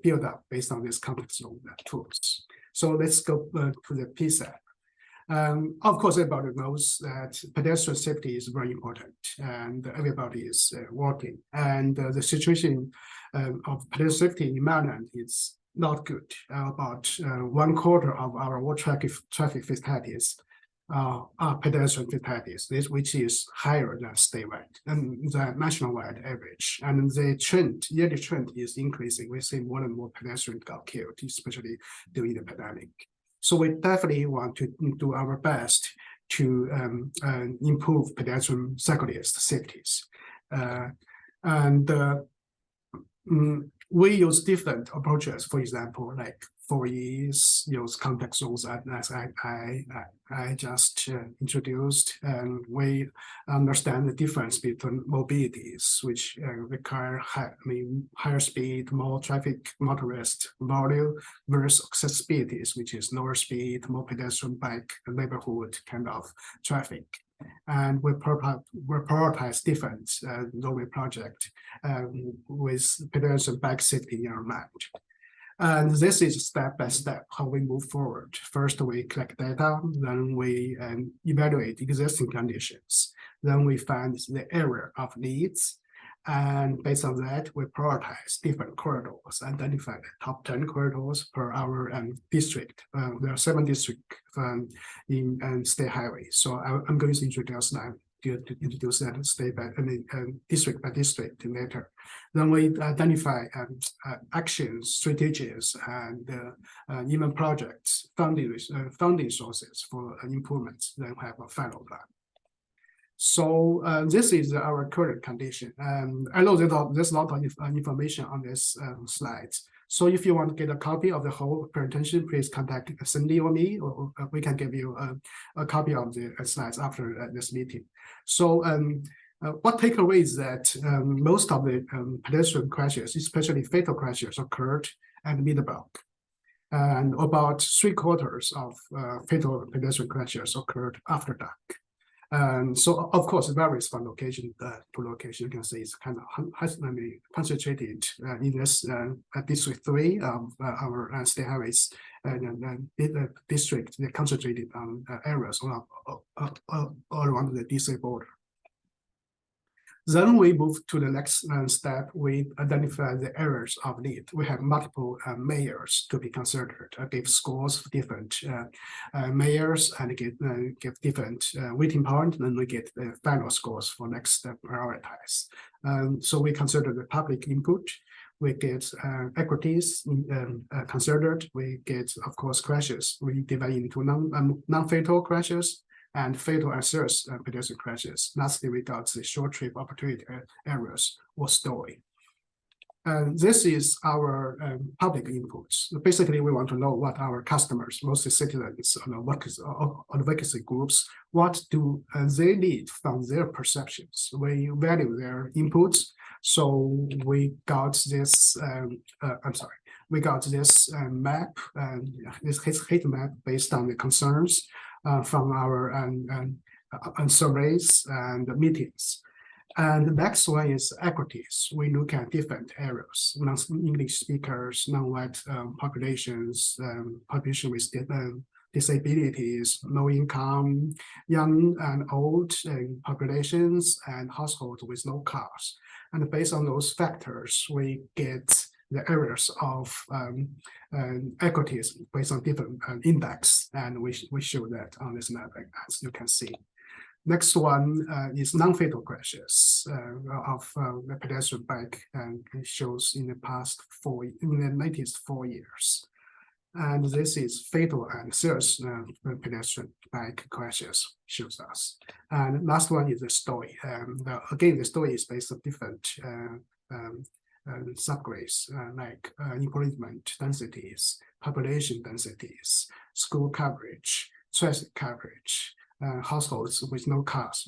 M: build up based on this contact zone tools. So let's go to the PSAP. Of course, everybody knows that pedestrian safety is very important, and everybody is working. And the situation of pedestrian safety in Maryland is not good. About 1/4 of our road traffic fatalities are pedestrian fatalities, which is higher than statewide and the nationwide average. And the yearly trend is increasing. We see more and more pedestrians got killed, especially during the pandemic. So we definitely want to do our best to improve pedestrian cyclist safeties. We use different approaches. For example, like 4Es use contact zones as I just introduced, and we understand the difference between mobilities, which require higher speed, more traffic motorist volume versus accessibilities, which is lower speed, more pedestrian bike neighborhood kind of traffic. And we prioritize different roadway project with pedestrian bike safety in our mind. And this is step by step how we move forward. First, we collect data, then we evaluate existing conditions. Then we find the area of needs. And based on that, we prioritize different corridors, identify the top 10 corridors per our district. There are 7 districts in state highway. So I'm going to introduce now to introduce that district by district later. Then we identify actions, strategies, and even projects, funding sources for improvements. Then we have a final plan. So this is our current condition. I know there's a lot of information on this slides. So if you want to get a copy of the whole presentation, please contact Cindy or me, or we can give you a copy of the slides after this meeting. So What takeaway is that most of the pedestrian crashes, especially fatal crashes, occurred at Middlebrook. And about 3/4 of fatal pedestrian crashes occurred after dark. So, of course, it varies from location to location. You can see it's kind of concentrated in this District 3 of our state highways and district. They're concentrated on areas all around the DC border. Then we move to the next step. We identify the areas of need. We have multiple mayors to be considered. Give scores for different mayors and give different weighting point. Then we get the final scores for next step prioritize. So we consider the public input. We get equities considered. We get, of course, crashes. We divide into non-fatal crashes and fatal and serious pedestrian crashes. Lastly, we got the short trip opportunity areas or story. This is our public inputs. Basically, we want to know what our customers, mostly citizens, advocacy groups, what do they need from their perceptions. We value their inputs. So we got this, we got this map, this heat map based on the concerns from our surveys and meetings. And the next one is equities. We look at different areas, non-English speakers, non-white populations, population with disabilities, low income, young and old populations, and households with no cars. And based on those factors, we get the areas of equities based on different index, and we show that on this map, as you can see. Next one is non-fatal crashes of the pedestrian bike, and it shows in the latest 4 years. And this is fatal and serious pedestrian bike crashes shows us. And last one is the story. Again, the story is based on different subgrades like employment densities, population densities, school coverage, traffic coverage, households with no cars.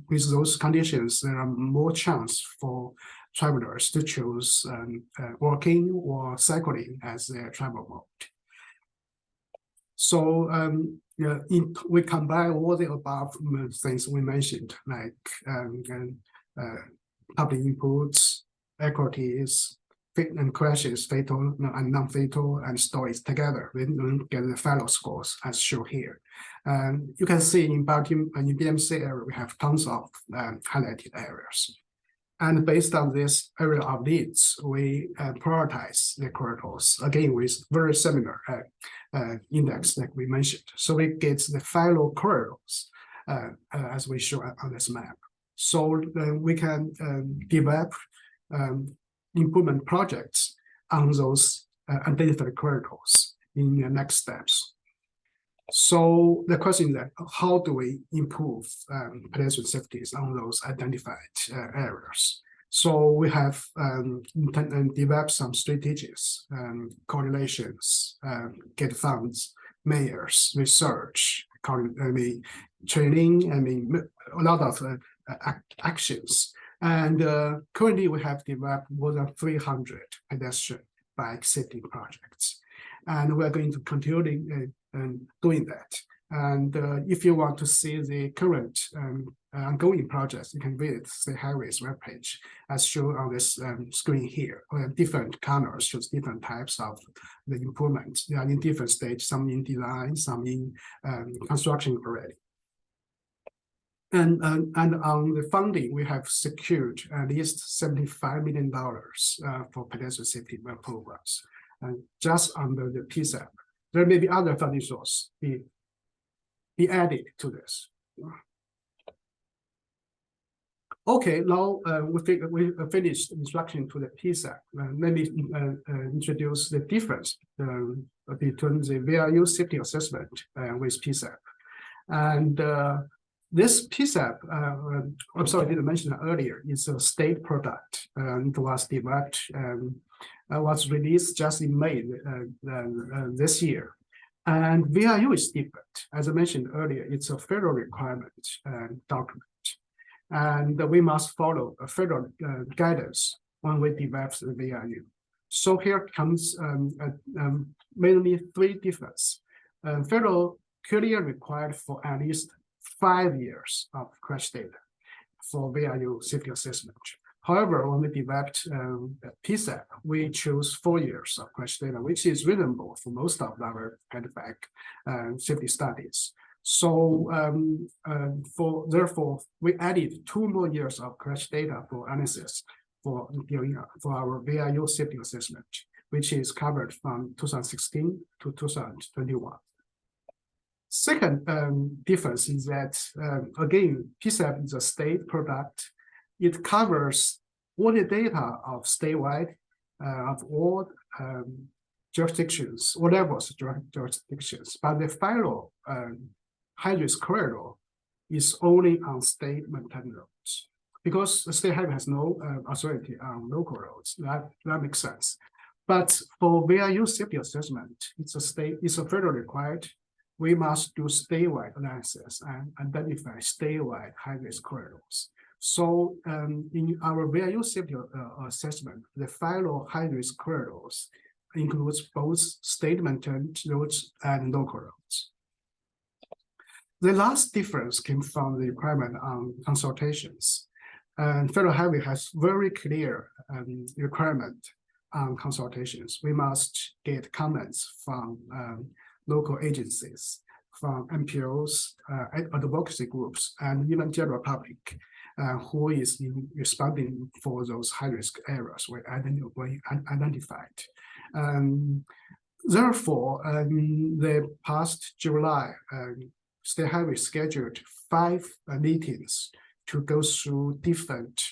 M: With those conditions, there are more chance for travelers to choose walking or cycling as their travel mode. So we combine all the above things we mentioned, like public inputs, equities, and crashes, fatal and non-fatal, and stories together. We get the final scores as shown here. You can see in BMC area, we have tons of highlighted areas. And based on this area of needs, we prioritize the corridors, again, with very similar index like we mentioned. So we get the final corridors as we show on this map. So we can develop improvement projects on those identified corridors in the next steps. So the question is that how do we improve pedestrian safety on those identified areas? So we have developed some strategies, correlations, get funds, mayors, research, training, a lot of actions. And currently we have developed more than 300 pedestrian bike safety projects. And we're going to continue doing that. And if you want to see the current ongoing projects, you can visit the highways webpage as shown on this screen here. Different colors shows different types of the improvements. They are in different stages, some in design, some in construction already. And on the funding, we have secured at least $75 million for pedestrian safety programs, just under the PSAP. There may be other funding sources be added to this. Okay, now we finished instruction to the PSAP. Let me introduce the difference between the VRU safety assessment with PSAP. And this PSAP, I'm sorry, I didn't mention it earlier, it's a state product. It was developed, was released just in May this year. And VRU is different. As I mentioned earlier, it's a federal requirement document. and we must follow a federal guidance when we develop the VRU. So here comes mainly three differences. Federal clearly required for at least 5 years of crash data for VRU safety assessment. However, when we developed PSAP, we chose 4 years of crash data, which is reasonable for most of our safety studies. So therefore, we added 2 more years of crash data for analysis for our VRU safety assessment, which is covered from 2016 to 2021. Second difference is that, again, PSAP is a state product. It covers all the data of statewide, of all jurisdictions, all levels of jurisdictions, but the final high-risk corridor is only on state maintained roads. Because the state highway has no authority on local roads, that makes sense. But for VRU safety assessment, it's a federal required. We must do statewide analysis and identify statewide high-risk corridors. So in our VRU safety assessment, the final high-risk corridors includes both state-maintained roads and local roads. The last difference came from the requirement on consultations. And federal highway has very clear requirement on consultations. We must get comments from local agencies, from MPOs, advocacy groups, and even general public who is responding for those high-risk areas we identified. Therefore, the past July, State Highway scheduled 5 meetings to go through different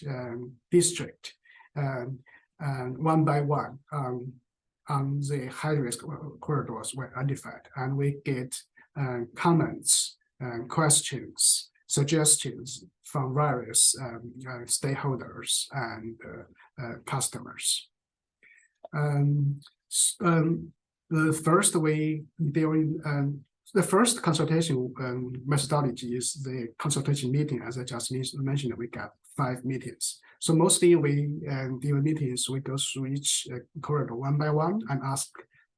M: districts and one by one on the high-risk corridors were identified, and we get comments, questions, suggestions from various stakeholders and customers. The first consultation methodology is the consultation meeting. As I just mentioned, we got 5 meetings. So mostly during meetings, we go through each corridor one by one and ask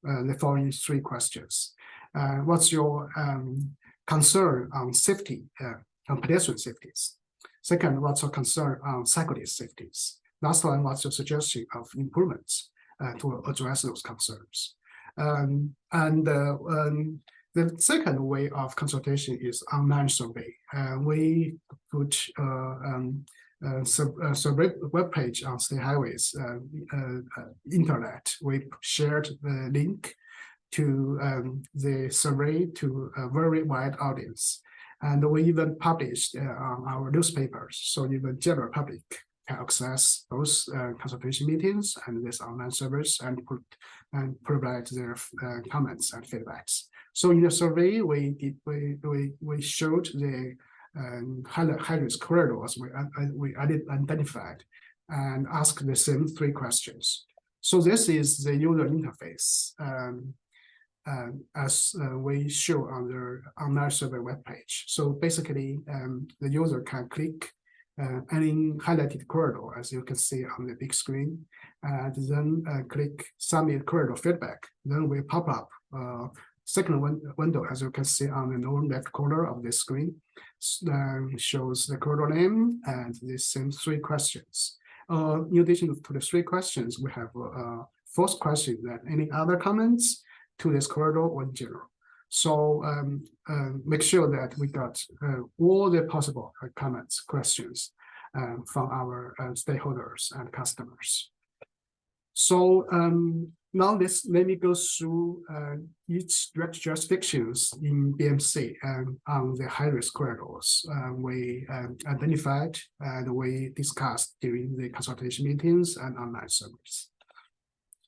M: the following 3 questions. What's your concern on safety, on pedestrian safeties? Second, what's your concern on cyclist safeties? Last one, what's your suggestion of improvements to address those concerns? The second way of consultation is online survey. We put survey webpage on state highways, internet. We shared the link to the survey to a very wide audience. And we even published on our newspapers, so even general public can access those consultation meetings and this online service and provide their comments and feedbacks. So in the survey, we showed the high-risk corridors we identified and asked the same 3 questions. So this is the user interface as we show on the online survey webpage. So basically, the user can click any highlighted corridor, as you can see on the big screen, and then click submit corridor feedback. Then we pop up second window, as you can see on the lower left corner of the screen, shows the corridor name and the same 3 questions. In addition to the 3 questions, we have a 4th question: that any other comments to this corridor or in general. So make sure that we got all the possible comments, questions from our stakeholders and customers. So now let me go through each jurisdictions in BMC on the high-risk corridors we identified and we discussed during the consultation meetings and online surveys.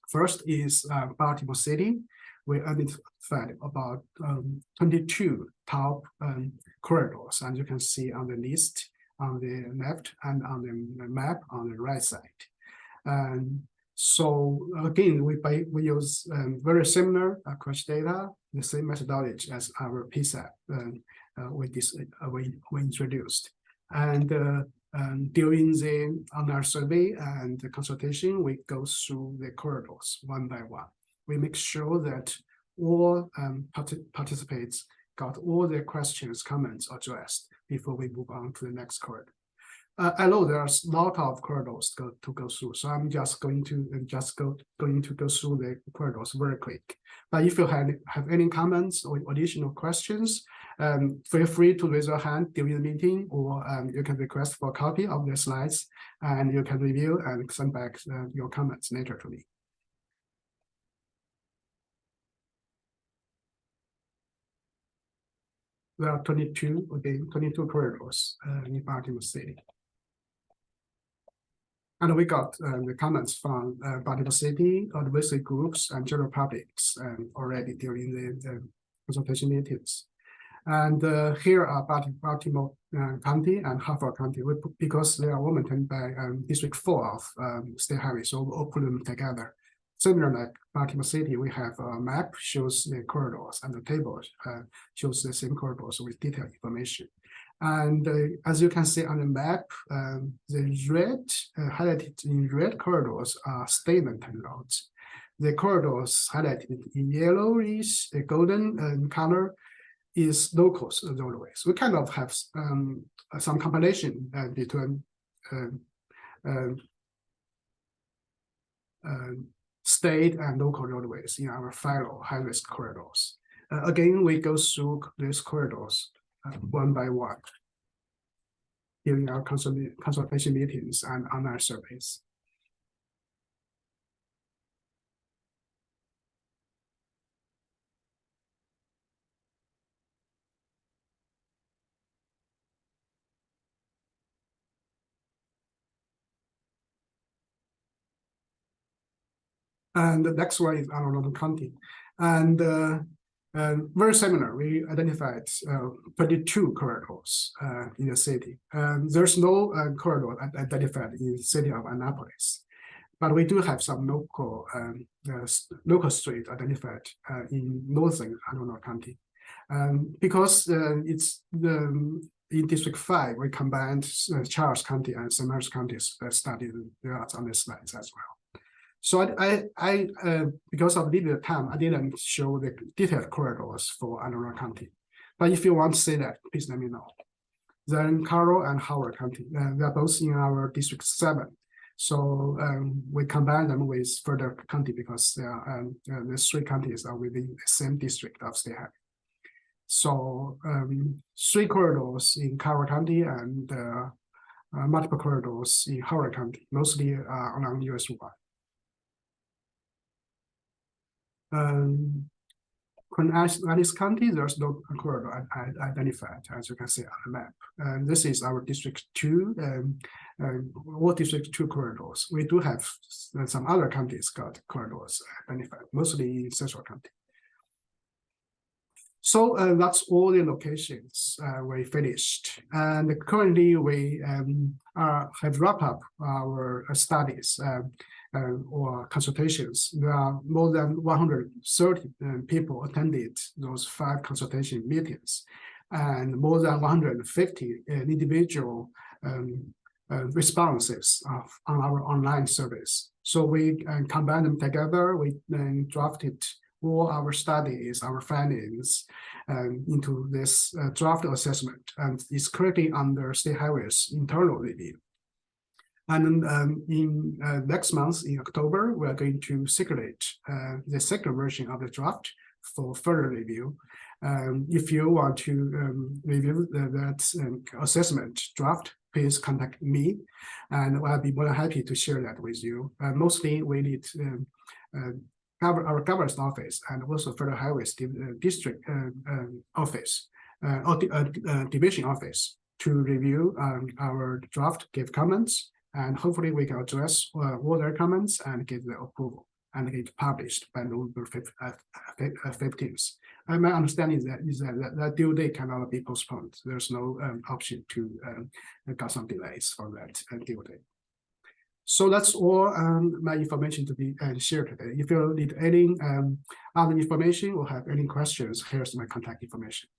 M: First is Baltimore City. We identified about 22 top corridors, and you can see on the list on the left and on the map on the right side. So again, we use very similar crash data, the same methodology as our PSAP we introduced. And during the on our survey and the consultation, we go through the corridors one by one. We make sure that all participants got all their questions, comments addressed before we move on to the next corridor. I know there's a lot of corridors to go through, so I'm just going to go through the corridors very quick. But if you have any comments or additional questions, feel free to raise your hand during the meeting, or you can request for a copy of the slides, and you can review and send back your comments later to me. There are 22 corridors in Baltimore City. And we got the comments from Baltimore City, advocacy groups, and general publics already during the consultation meetings. And here are Baltimore County and Harford County, because they are all maintained by District 4 of State Highway, so we'll put them together. Similar like Baltimore City, we have a map shows the corridors, and the table shows the same corridors with detailed information. And as you can see on the map, the red highlighted in red corridors are state maintained roads. The corridors highlighted in yellowish, golden color is local roadways. We kind of have some combination between state and local roadways in our fellow high-risk corridors. Again, we go through these corridors one by one during our consultation meetings and online surveys. And the next one is Anne Arundel County. And very similar, we identified 22 corridors in the city. There's no corridor identified in the city of Annapolis, but we do have some local street identified in northern Anne Arundel County. Because it's in District 5, we combined Charles County and St. Mary's counties studied on the slides as well. So I because of limited time, I didn't show the detailed corridors for Anne Arundel County. But if you want to see that, please let me know. Then Carroll and Howard County, they are both in our District 7. So we combine them with further county because the 3 counties are within the same district of State Highway. So 3 corridors in Carroll County and multiple corridors in Howard County, mostly along US 1. In Alice County, there's no corridor identified, as you can see on the map. This is our District 2, all District 2 corridors. We do have some other counties got corridors identified, mostly in Central County. So that's all the locations we finished. And currently we have wrapped up our studies or consultations. There are more than 130 people attended those 5 consultation meetings, and more than 150 individual responses on our online surveys. So we combine them together. We then drafted all our studies, our findings into this draft assessment, and it's currently under State Highways internal review. And in next month, in October, we are going to circulate the second version of the draft for further review. If you want to review that assessment draft, please contact me, and I'll be more than happy to share that with you. Mostly, we need our governor's office and also Federal Highways district office or division office to review our draft, give comments, and hopefully we can address all their comments and get the approval and get published by November 15th. And my understanding is that due date cannot be postponed. There's no option to got some delays for that due date. So that's all my information to be shared today. If you need any other information or have any questions, here's my contact information.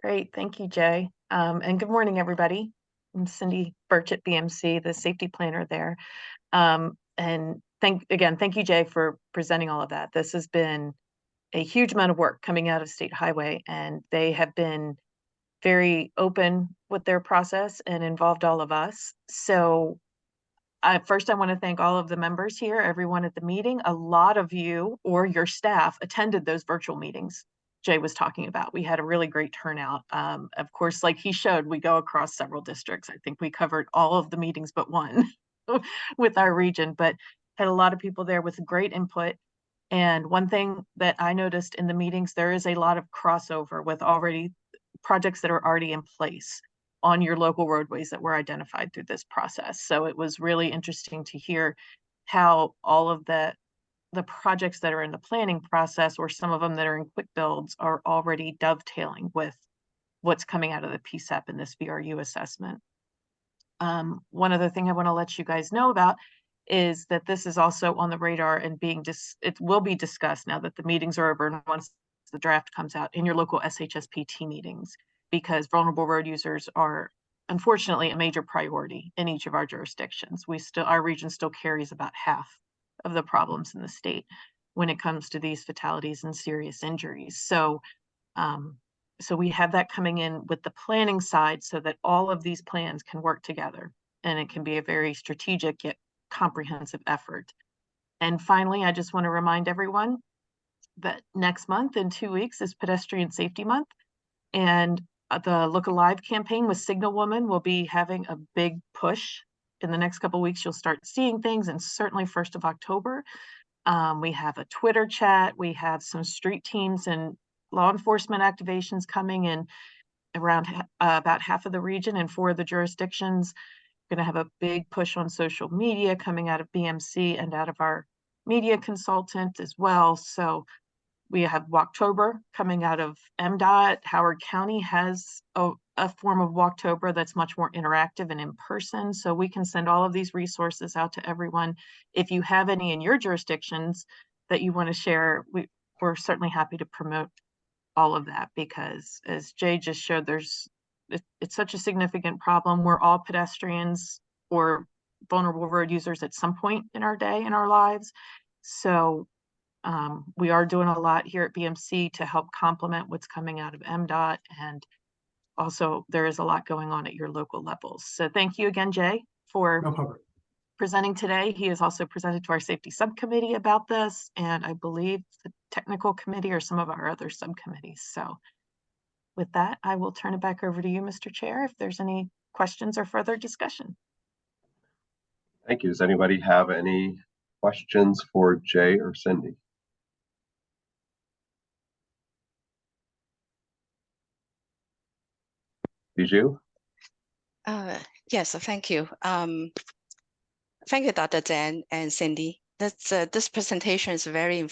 E: Great, thank you, Jay.
N: And good morning, everybody. I'm Cindy Birch at BMC, the safety planner there. And thank you, Jay, for presenting all of that. This has been a huge amount of work coming out of State Highway, and they have been very open with their process and involved all of us. So first, I want to thank all of the members here, everyone at the meeting. A lot of you or your staff attended those virtual meetings Jay was talking about. We had a really great turnout. Of course, like he showed, we go across several districts. I think we covered all of the meetings but one with our region, but had a lot of people there with great input. And one thing that I noticed in the meetings, there is a lot of crossover with already projects that are already in place on your local roadways that were identified through this process. So it was really interesting to hear how all of the projects that are in the planning process, or some of them that are in quick builds, are already dovetailing with what's coming out of the PSEP and this VRU assessment. One other thing I want to let you guys know about is that this is also on the radar and it will be discussed now that the meetings are over and once the draft comes out in your local SHSPT meetings, because vulnerable road users are unfortunately a major priority in each of our jurisdictions. Our region still carries about half of the problems in the state when it comes to these fatalities and serious injuries. So we have that coming in with the planning side so that all of these plans can work together and it can be a very strategic yet comprehensive effort. And finally, I just want to remind everyone that next month in 2 weeks is Pedestrian Safety Month, and the Look Alive campaign with Signal Woman will be having a big push. In the next couple of weeks, you'll start seeing things, and certainly 1st of October. We have a Twitter chat. We have some street teams and law enforcement activations coming in around about half of the region and 4 of the jurisdictions. We're going to have a big push on social media coming out of BMC and out of our media consultant as well. So we have Walktober coming out of MDOT. Howard County has a form of Walktober that's much more interactive and in person. So we can send all of these resources out to everyone. If you have any in your jurisdictions that you want to share, we're certainly happy to promote all of that, because as Jay just showed, it's such a significant problem. We're all pedestrians or vulnerable road users at some point in our day, in our lives. So we are doing a lot here at BMC to help complement what's coming out of MDOT, and also there is a lot going on at your local levels. So thank you again, Jay, for presenting today. He has also presented to our safety subcommittee about this, and I believe the technical committee or some of our other subcommittees. So with that, I will turn it back over to you, Mr. Chair, if there's any questions or further discussion.
B: Thank you. Does anybody have any questions for Jay or Cindy? Bijou?
L: Yes, thank you. Thank you, Dr. Dan and Cindy. This presentation is very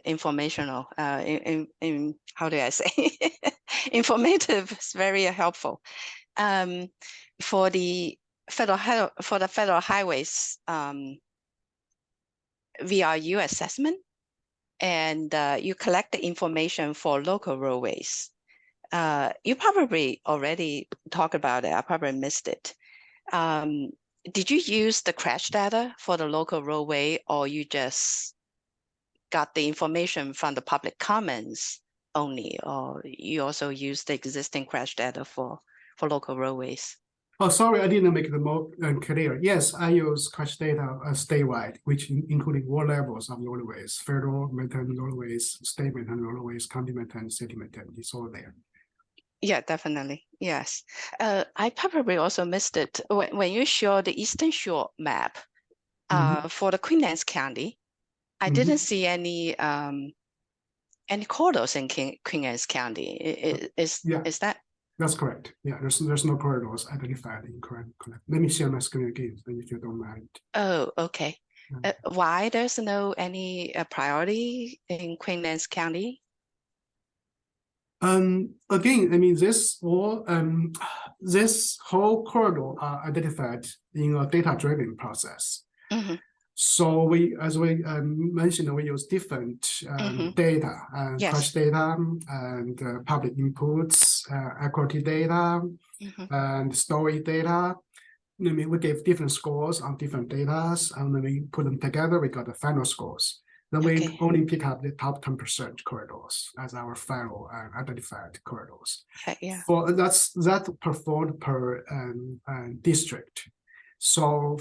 L: informational. How do I say? Informative. It's very helpful. For the federal highways VRU assessment, and you collect the information for local roadways. You probably already talked about it. I probably missed it. Did you use the crash data for the local roadway, or you just got the information from the public comments only, or you also use the existing crash data for local roadways?
M: Oh, sorry, I didn't make it more clear. Yes, I use crash data statewide, which including all levels of roadways: federal maintained roadways, state maintained roadways, county maintained, city maintained. It's all there. Yeah,
L: definitely. Yes. I probably also missed it when you show the Eastern Shore map for the Queen County. I didn't see any corridors in Queen County. Is that?
M: That's correct. Yeah, there's no corridors identified in correct. Let me share my screen again, if you don't mind.
L: Oh, okay. Why there's no any priority in Queen County?
M: Again, I mean, this whole corridor are identified in a data-driven process. So as we mentioned, we use different data, crash data, and public inputs, equity data and story data. I mean, we gave different scores on different data, and then we put them together, we got the final scores. Then we only pick up the top 10% corridors as our final identified corridors.
L: Yeah.
M: For that performed per district. So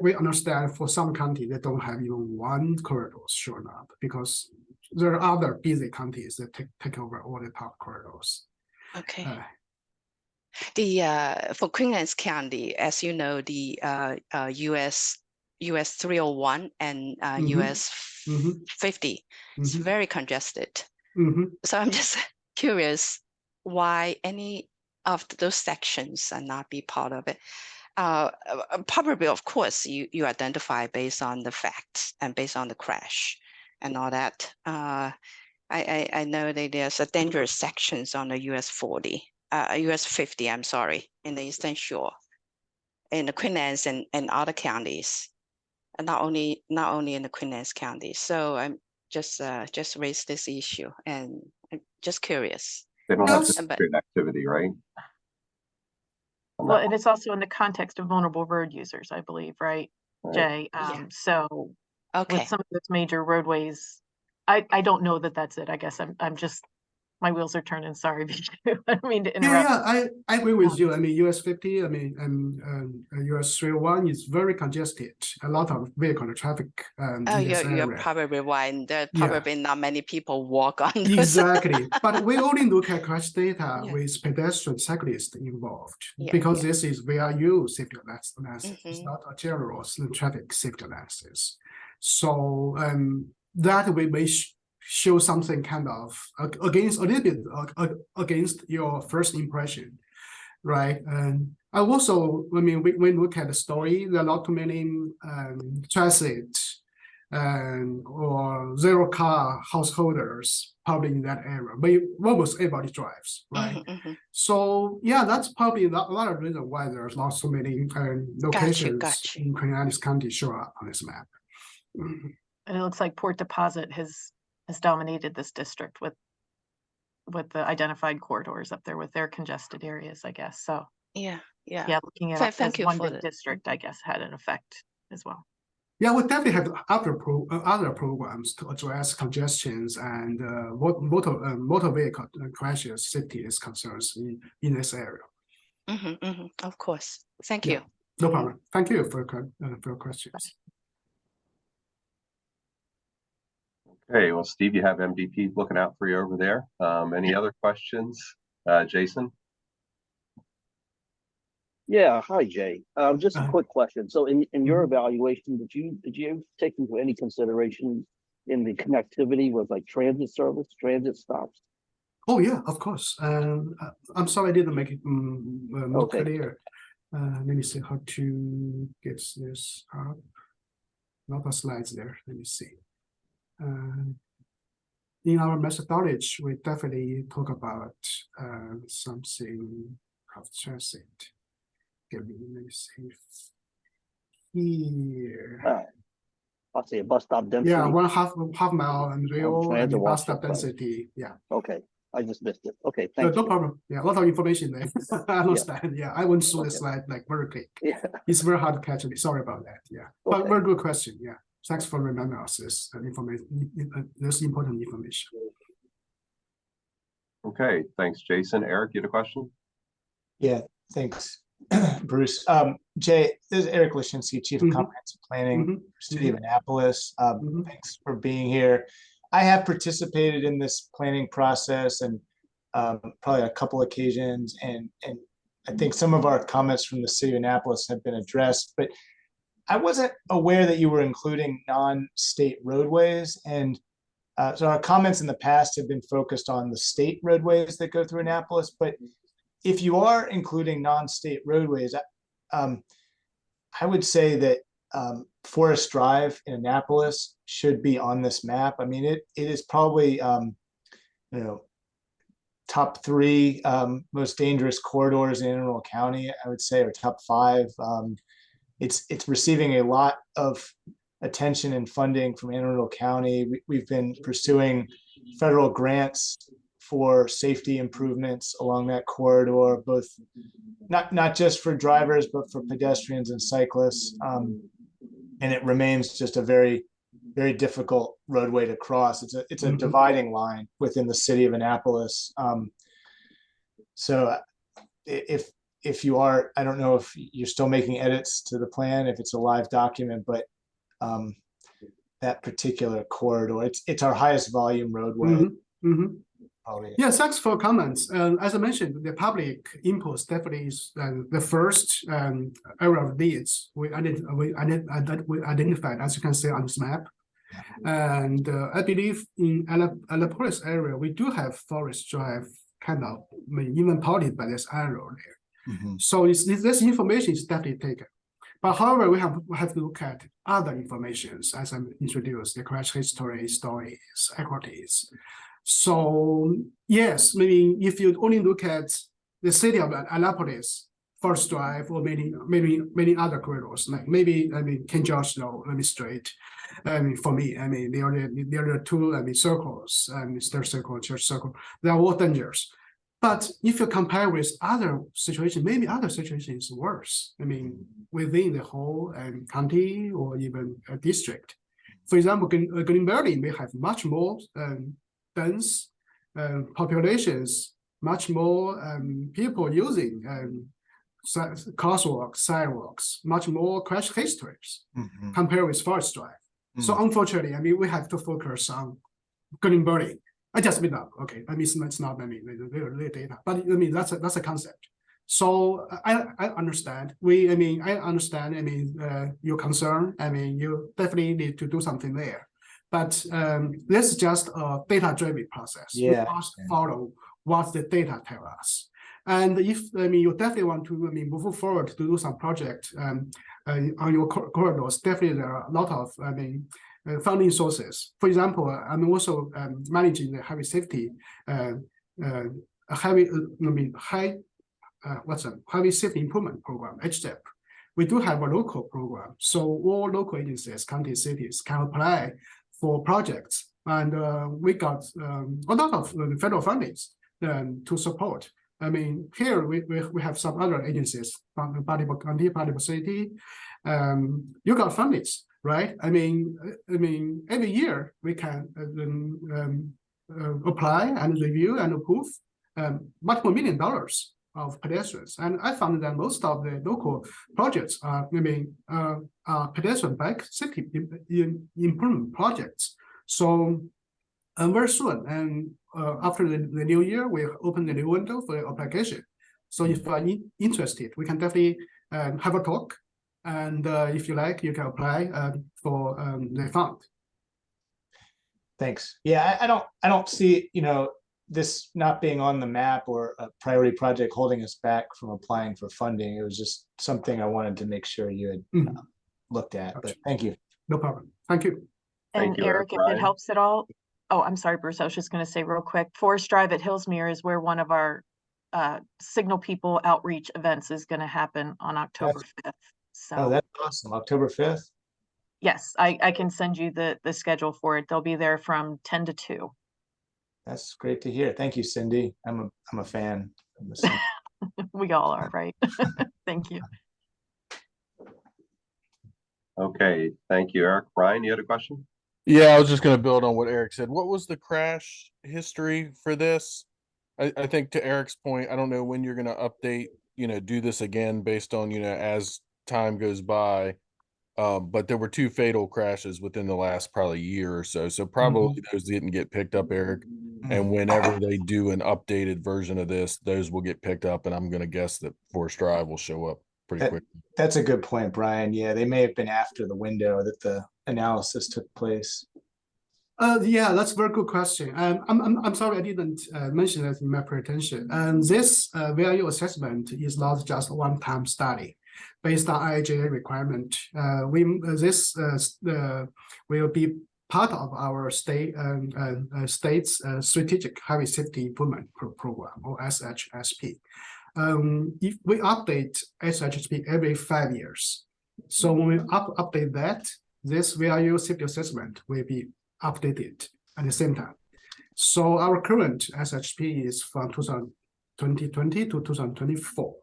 M: we understand for some counties they don't have even one corridor shown up because there are other busy counties that take over all the top corridors.
L: Okay. For Queen County, as you know, the US 301 and US 50 is very congested. So I'm just curious why any of those sections are not be part of it. Probably, of course, you identify based on the facts and based on the crash and all that. I know that there's a dangerous sections on the US 40. US 50, I'm sorry, in the Eastern Shore, in the Queen Anne's and other counties, and not only in the Queen Anne's County. So I'm just raised this issue, and I'm just curious.
B: They don't have great activity, right?
N: Well, and it's also in the context of vulnerable road users, I believe, right, Jay? So with some of those major roadways, I don't know that that's it. I guess I'm just, my wheels are turning. Sorry, Vijay. I don't mean to interrupt.
M: Yeah, I agree with you. I mean, US 50, I mean, US 301 is very congested. A lot of vehicle traffic.
L: You're probably right. There probably not many people walk on those.
M: Exactly. But we only look at crash data with pedestrian cyclists involved because this is VRU safety analysis. It's not a general traffic safety analysis. So that we may show something kind of against a little bit against your first impression, right? And I also, I mean, we look at the story. There are not too many transit or zero car householders probably in that area. But almost everybody drives, right? So yeah, that's probably a lot of reason why there's not so many locations in Queen Anne's County show up on this map.
N: And it looks like Port Deposit has dominated this district with the identified corridors up there with their congested areas, I guess. So yeah, looking at it as one big district, I guess, had an effect as well.
M: Yeah, we definitely have other programs to address congestions and motor vehicle crashes, safety is concerns in this area.
L: Of course. Thank you.
M: No problem. Thank you for your questions.
B: Okay, well, Steve, you have MDP looking out for you over there. Any other questions? Jason?
E: Yeah, hi, Jay. Just a quick question. So in your evaluation, did you take into any consideration in the connectivity with like transit service, transit stops?
M: Oh yeah, of course. I'm sorry I didn't make it more clear. Let me see how to get this up. Not the slides there. Let me see. In our methodology, we definitely talk about something of transit. Let me see here.
E: I'll say a bus stop density.
M: Yeah, one half mile and rail and bus stop density. Yeah.
E: Okay, I just missed it. Okay, thank you.
M: No problem. Yeah, a lot of information there. I understand. Yeah, I went through the slide like very quick. Yeah, it's very hard to catch me. Sorry about that. Yeah, but very good question. Yeah. Thanks for remembering us this information. This important information.
B: Okay, thanks, Jason. Eric, you had a question?
G: Yeah, thanks, Bruce. Jay, this is Eric Lashinsky, Chief of Comprehensive Planning, City of Annapolis. Thanks for being here. I have participated in this planning process and probably a couple occasions, and I think some of our comments from the City of Annapolis have been addressed, but I wasn't aware that you were including non-state roadways, and so our comments in the past have been focused on the state roadways that go through Annapolis. But if you are including non-state roadways, I would say that Forest Drive in Annapolis should be on this map. I mean, it is probably top 3 most dangerous corridors in Anne Arundel County, I would say, or top 5. It's receiving a lot of attention and funding from Anne Arundel County. We've been pursuing federal grants for safety improvements along that corridor, both not just for drivers, but for pedestrians and cyclists. And it remains just a very, very difficult roadway to cross. It's a dividing line within the city of Annapolis. So if you are, I don't know if you're still making edits to the plan, if it's a live document, but that particular corridor, it's our highest volume roadway.
M: Yeah, thanks for comments. As I mentioned, the public inputs definitely is the first area of needs we identified, as you can see on this map. And I believe in Annapolis area, we do have Forest Drive kind of even parted by this arrow there. So this information is definitely taken. But however, we have to look at other informations as I introduced, the crash history, stories, equities. So yes, maybe if you only look at the city of Annapolis, Forest Drive, or many other corridors, like maybe King George Street. For me, there are two circles, Third Circle, Church Circle. They are all dangerous. But if you compare with other situations, maybe other situations worse. Within the whole county or even a district. For example, Green Valley may have much more dense populations, much more people using crosswalks, sidewalks, much more crash histories compared with Forest Drive. So unfortunately, we have to focus on Green Valley. I just made up. Okay, it's not the data, but that's a concept. So I understand. I understand. Your concern. You definitely need to do something there. But this is just a data-driven process.
G: Yeah.
M: We must follow what the data tell us. And if you definitely want to move forward to do some project on your corridors, definitely there are a lot of funding sources. For example, I'm also managing the heavy safety heavy safety improvement program, HSIP. We do have a local program, so all local agencies, county, cities can apply for projects, and we got a lot of federal fundings to support. Here we have some other agencies, Baltimore County, Baltimore City. You got fundings, right? Every year we can apply and review and approve multiple $1 million of pedestrians. And I found that most of the local projects are, pedestrian bike safety improvement projects. So very soon, and after the new year, we open the new window for application. So if you are interested, we can definitely have a talk. And if you like, you can apply for the fund.
G: Thanks. Yeah, I don't see, this not being on the map or a priority project holding us back from applying for funding. It was just something I wanted to make sure you had looked at. But thank you.
M: No problem. Thank you.
N: And Eric, if it helps at all. Oh, I'm sorry, Bruce. I was just going to say real quick, Forest Drive at Hillsmere is where one of our Signal People outreach events is going to happen on October 5th. So
G: oh, that's awesome. October 5th.
N: Yes, I can send you the schedule for it. They'll be there from 10 to 2.
G: That's great to hear. Thank you, Cindy. I'm a fan.
N: We all are, right? Thank you.
B: Okay, thank you, Eric. Brian, you had a question?
I: Yeah, I was just going to build on what Eric said. What was the crash history for this? I think to Eric's point, I don't know when you're going to update, do this again based on, as time goes by. But there were 2 fatal crashes within the last probably year or so. So probably those didn't get picked up, Eric. And whenever they do an updated version of this, those will get picked up. And I'm going to guess that Forest Drive will show up pretty quick.
G: That's a good point, Brian. Yeah, they may have been after the window that the analysis took place.
M: Yeah, that's a very good question. I'm sorry I didn't mention that in my presentation. And this value assessment is not just a one-time study. Based on IIJA requirement, this will be part of our state's strategic heavy safety improvement program, or SHSP. If we update SHSP every 5 years, so when we update that, this value safety assessment will be updated at the same time. So our current SHP is from 2020 to 2024.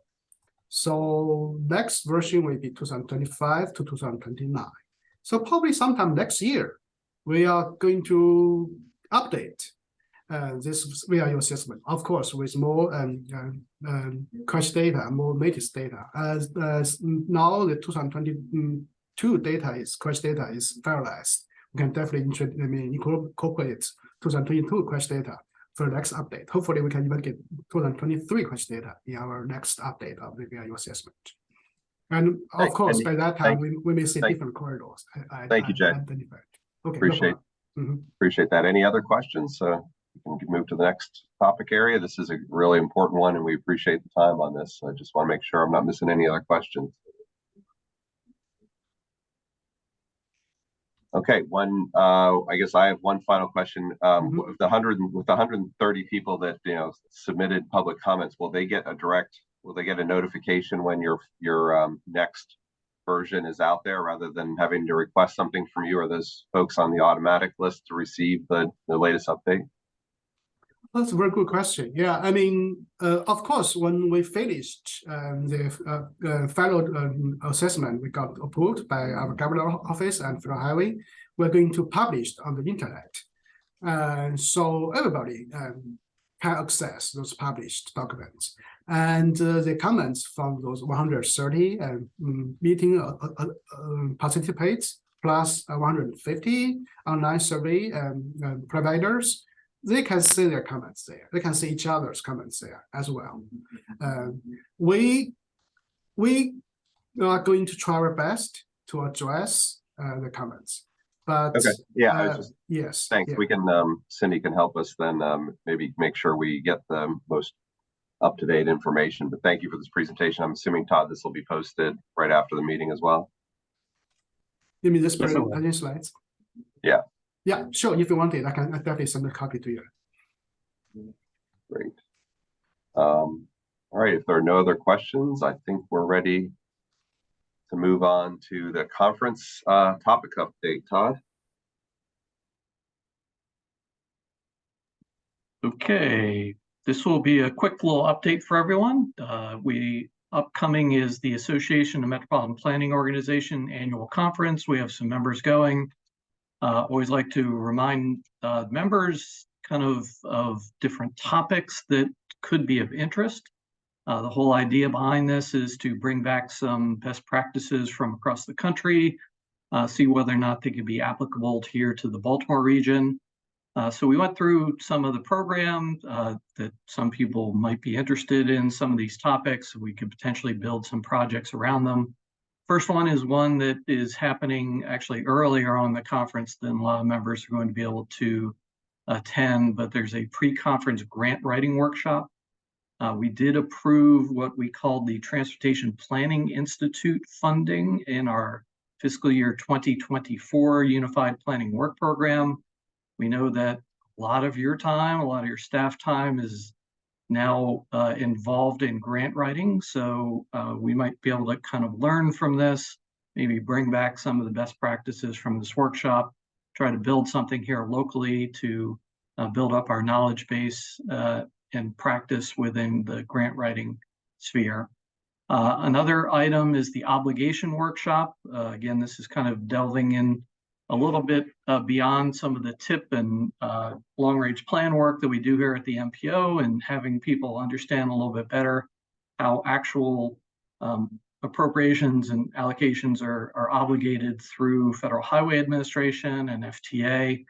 M: So next version will be 2025 to 2029. So probably sometime next year, we are going to update this VRU assessment, of course, with more crash data, more latest data. As now the 2022 data is crash data is finalized. We can definitely incorporate 2022 crash data for the next update. Hopefully, we can even get 2023 crash data in our next update of the VRU assessment. And of course, by that time, we may see different corridors.
B: Thank you, Jay.
M: Okay,
B: Appreciate that. Any other questions? We can move to the next topic area. This is a really important one, and we appreciate the time on this. I just want to make sure I'm not missing any other questions. Okay, I guess I have one final question. With the 130 people that submitted public comments, will they get a notification when your next version is out there, rather than having to request something from you? Are those folks on the automatic list to receive the latest update?
M: That's a very good question. Yeah, I mean, of course, when we finished the final assessment, we got approved by our governor office and Federal Highway. We're going to publish on the internet, so everybody can access those published documents. And the comments from those 130 meeting participants plus 150 online survey providers. They can see their comments there. They can see each other's comments there as well. We are going to try our best to address the comments. But
B: okay, yeah,
M: yes,
B: thanks. Yeah. We can Cindy can help us then maybe make sure we get the most up-to-date information. But thank you for this presentation. I'm assuming, Todd, this will be posted right after the meeting as well.
M: You mean this presentation slides?
B: Yeah.
M: Yeah, sure. If you want it, I can definitely send a copy to you.
B: Great. All right. If there are no other questions, I think we're ready to move on to the conference topic update. Todd?
A: Okay. This will be a quick little update for everyone. Upcoming is the Association of Metropolitan Planning Organization annual conference. We have some members going. Always like to remind members kind of different topics that could be of interest. The whole idea behind this is to bring back some best practices from across the country, see whether or not they could be applicable here to the Baltimore region. So we went through some of the program that some people might be interested in, some of these topics. We could potentially build some projects around them. First one is one that is happening actually earlier on the conference than a lot of members are going to be able to attend, but there's a pre-conference grant writing workshop. We did approve what we called the Transportation Planning Institute funding in our fiscal year 2024 Unified Planning Work Program. We know that a lot of your time, a lot of your staff time is now involved in grant writing. So we might be able to kind of learn from this, maybe bring back some of the best practices from this workshop, try to build something here locally to build up our knowledge base and practice within the grant writing sphere. Another item is the obligation workshop. Again, this is kind of delving in a little bit beyond some of the tip and long-range plan work that we do here at the MPO, and having people understand a little bit better how actual appropriations and allocations are obligated through Federal Highway Administration and FTA,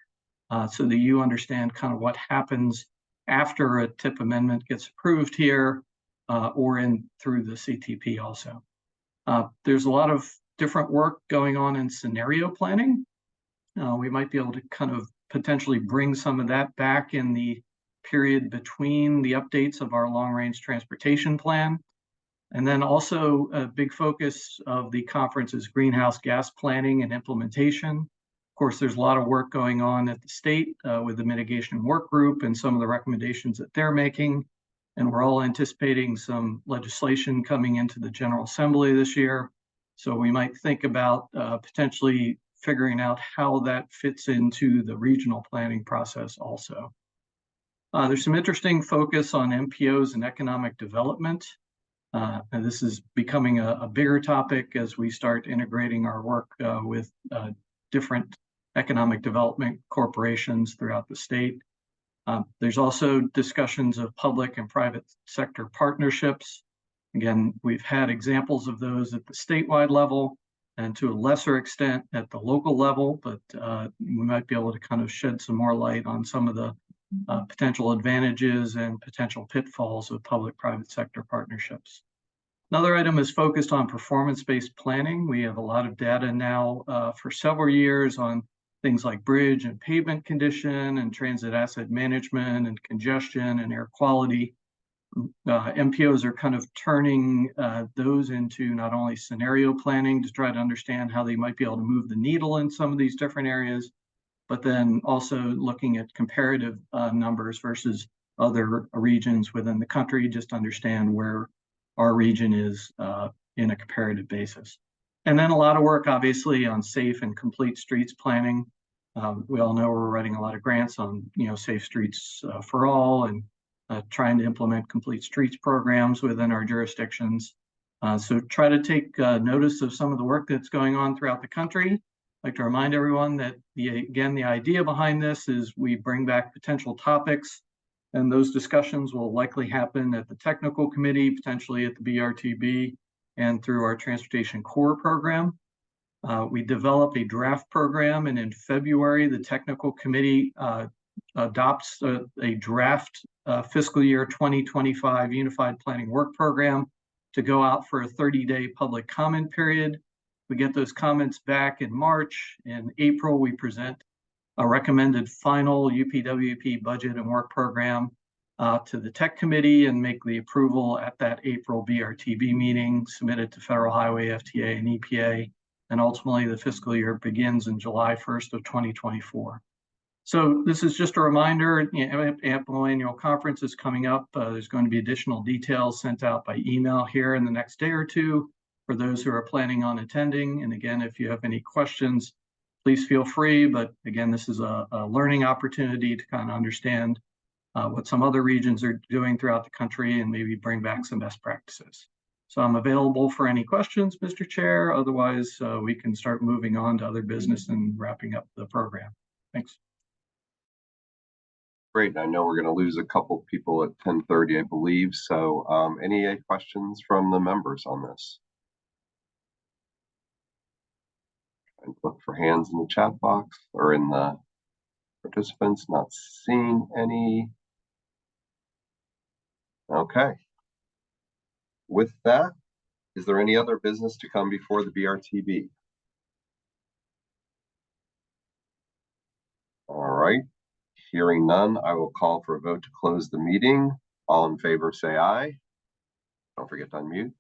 A: so that you understand kind of what happens after a tip amendment gets approved here or through the CTP also. There's a lot of different work going on in scenario planning. We might be able to kind of potentially bring some of that back in the period between the updates of our long-range transportation plan. And then also a big focus of the conference is greenhouse gas planning and implementation. Of course, there's a lot of work going on at the state with the mitigation work group and some of the recommendations that they're making. And we're all anticipating some legislation coming into the General Assembly this year. So we might think about potentially figuring out how that fits into the regional planning process also. There's some interesting focus on MPOs and economic development. And this is becoming a bigger topic as we start integrating our work with different economic development corporations throughout the state. There's also discussions of public and private sector partnerships. Again, we've had examples of those at the statewide level and to a lesser extent at the local level, but we might be able to kind of shed some more light on some of the potential advantages and potential pitfalls of public-private sector partnerships. Another item is focused on performance-based planning. We have a lot of data now for several years on things like bridge and pavement condition and transit asset management and congestion and air quality. MPOs are kind of turning those into not only scenario planning to try to understand how they might be able to move the needle in some of these different areas, but then also looking at comparative numbers versus other regions within the country, just to understand where our region is in a comparative basis. And then a lot of work, obviously, on safe and complete streets planning. We all know we're writing a lot of grants on, safe streets for all and trying to implement complete streets programs within our jurisdictions. So try to take notice of some of the work that's going on throughout the country. I'd like to remind everyone that the idea behind this is we bring back potential topics, and those discussions will likely happen at the technical committee, potentially at the BRTB, and through our Transportation Core program. We develop a draft program, and in February, the technical committee adopts a draft fiscal year 2025 Unified Planning Work Program to go out for a 30-day public comment period. We get those comments back in March. In April, we present a recommended final UPWP budget and work program to the tech committee and make the approval at that April BRTB meeting, submitted to Federal Highway, FTA, and EPA. And ultimately, the fiscal year begins in July 1st of 2024. So this is just a reminder, Ample Annual Conference is coming up. There's going to be additional details sent out by email here in the next day or two for those who are planning on attending. And again, if you have any questions, please feel free. But again, this is a learning opportunity to kind of understand what some other regions are doing throughout the country and maybe bring back some best practices. So I'm available for any questions, Mr. Chair. Otherwise, we can start moving on to other business and wrapping up the program. Thanks.
B: Great. I know we're going to lose a couple people at 10:30, I believe. So any questions from the members on this? And look for hands in the chat box or in the participants. Not seeing any. Okay. With that, is there any other business to come before the BRTB? All right. Hearing none, I will call for a vote to close the meeting. All in favor, say aye. Don't forget to unmute.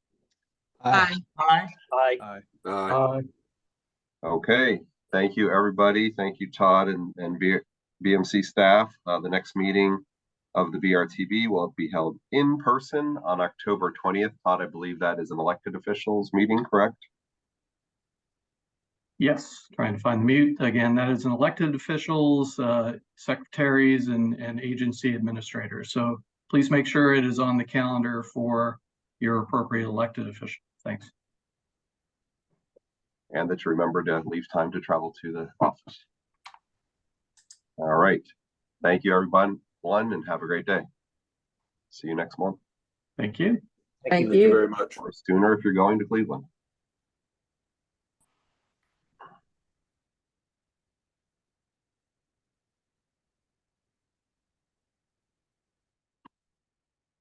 G: Aye.
E: Aye.
H: Aye.
B: Okay. Thank you, everybody. Thank you, Todd and BMC staff. The next meeting of the BRTB will be held in person on October 20th. Todd, I believe that is an elected officials meeting, correct?
A: Yes, trying to find the mute. Again, that is an elected officials, secretaries, and agency administrators. So please make sure it is on the calendar for your appropriate elected official. Thanks.
B: And that you remember to leave time to travel to the office. All right. Thank you, everyone, and have a great day. See you next month.
A: Thank you.
N: Thank you
H: very much.
B: Or sooner if you're going to Cleveland.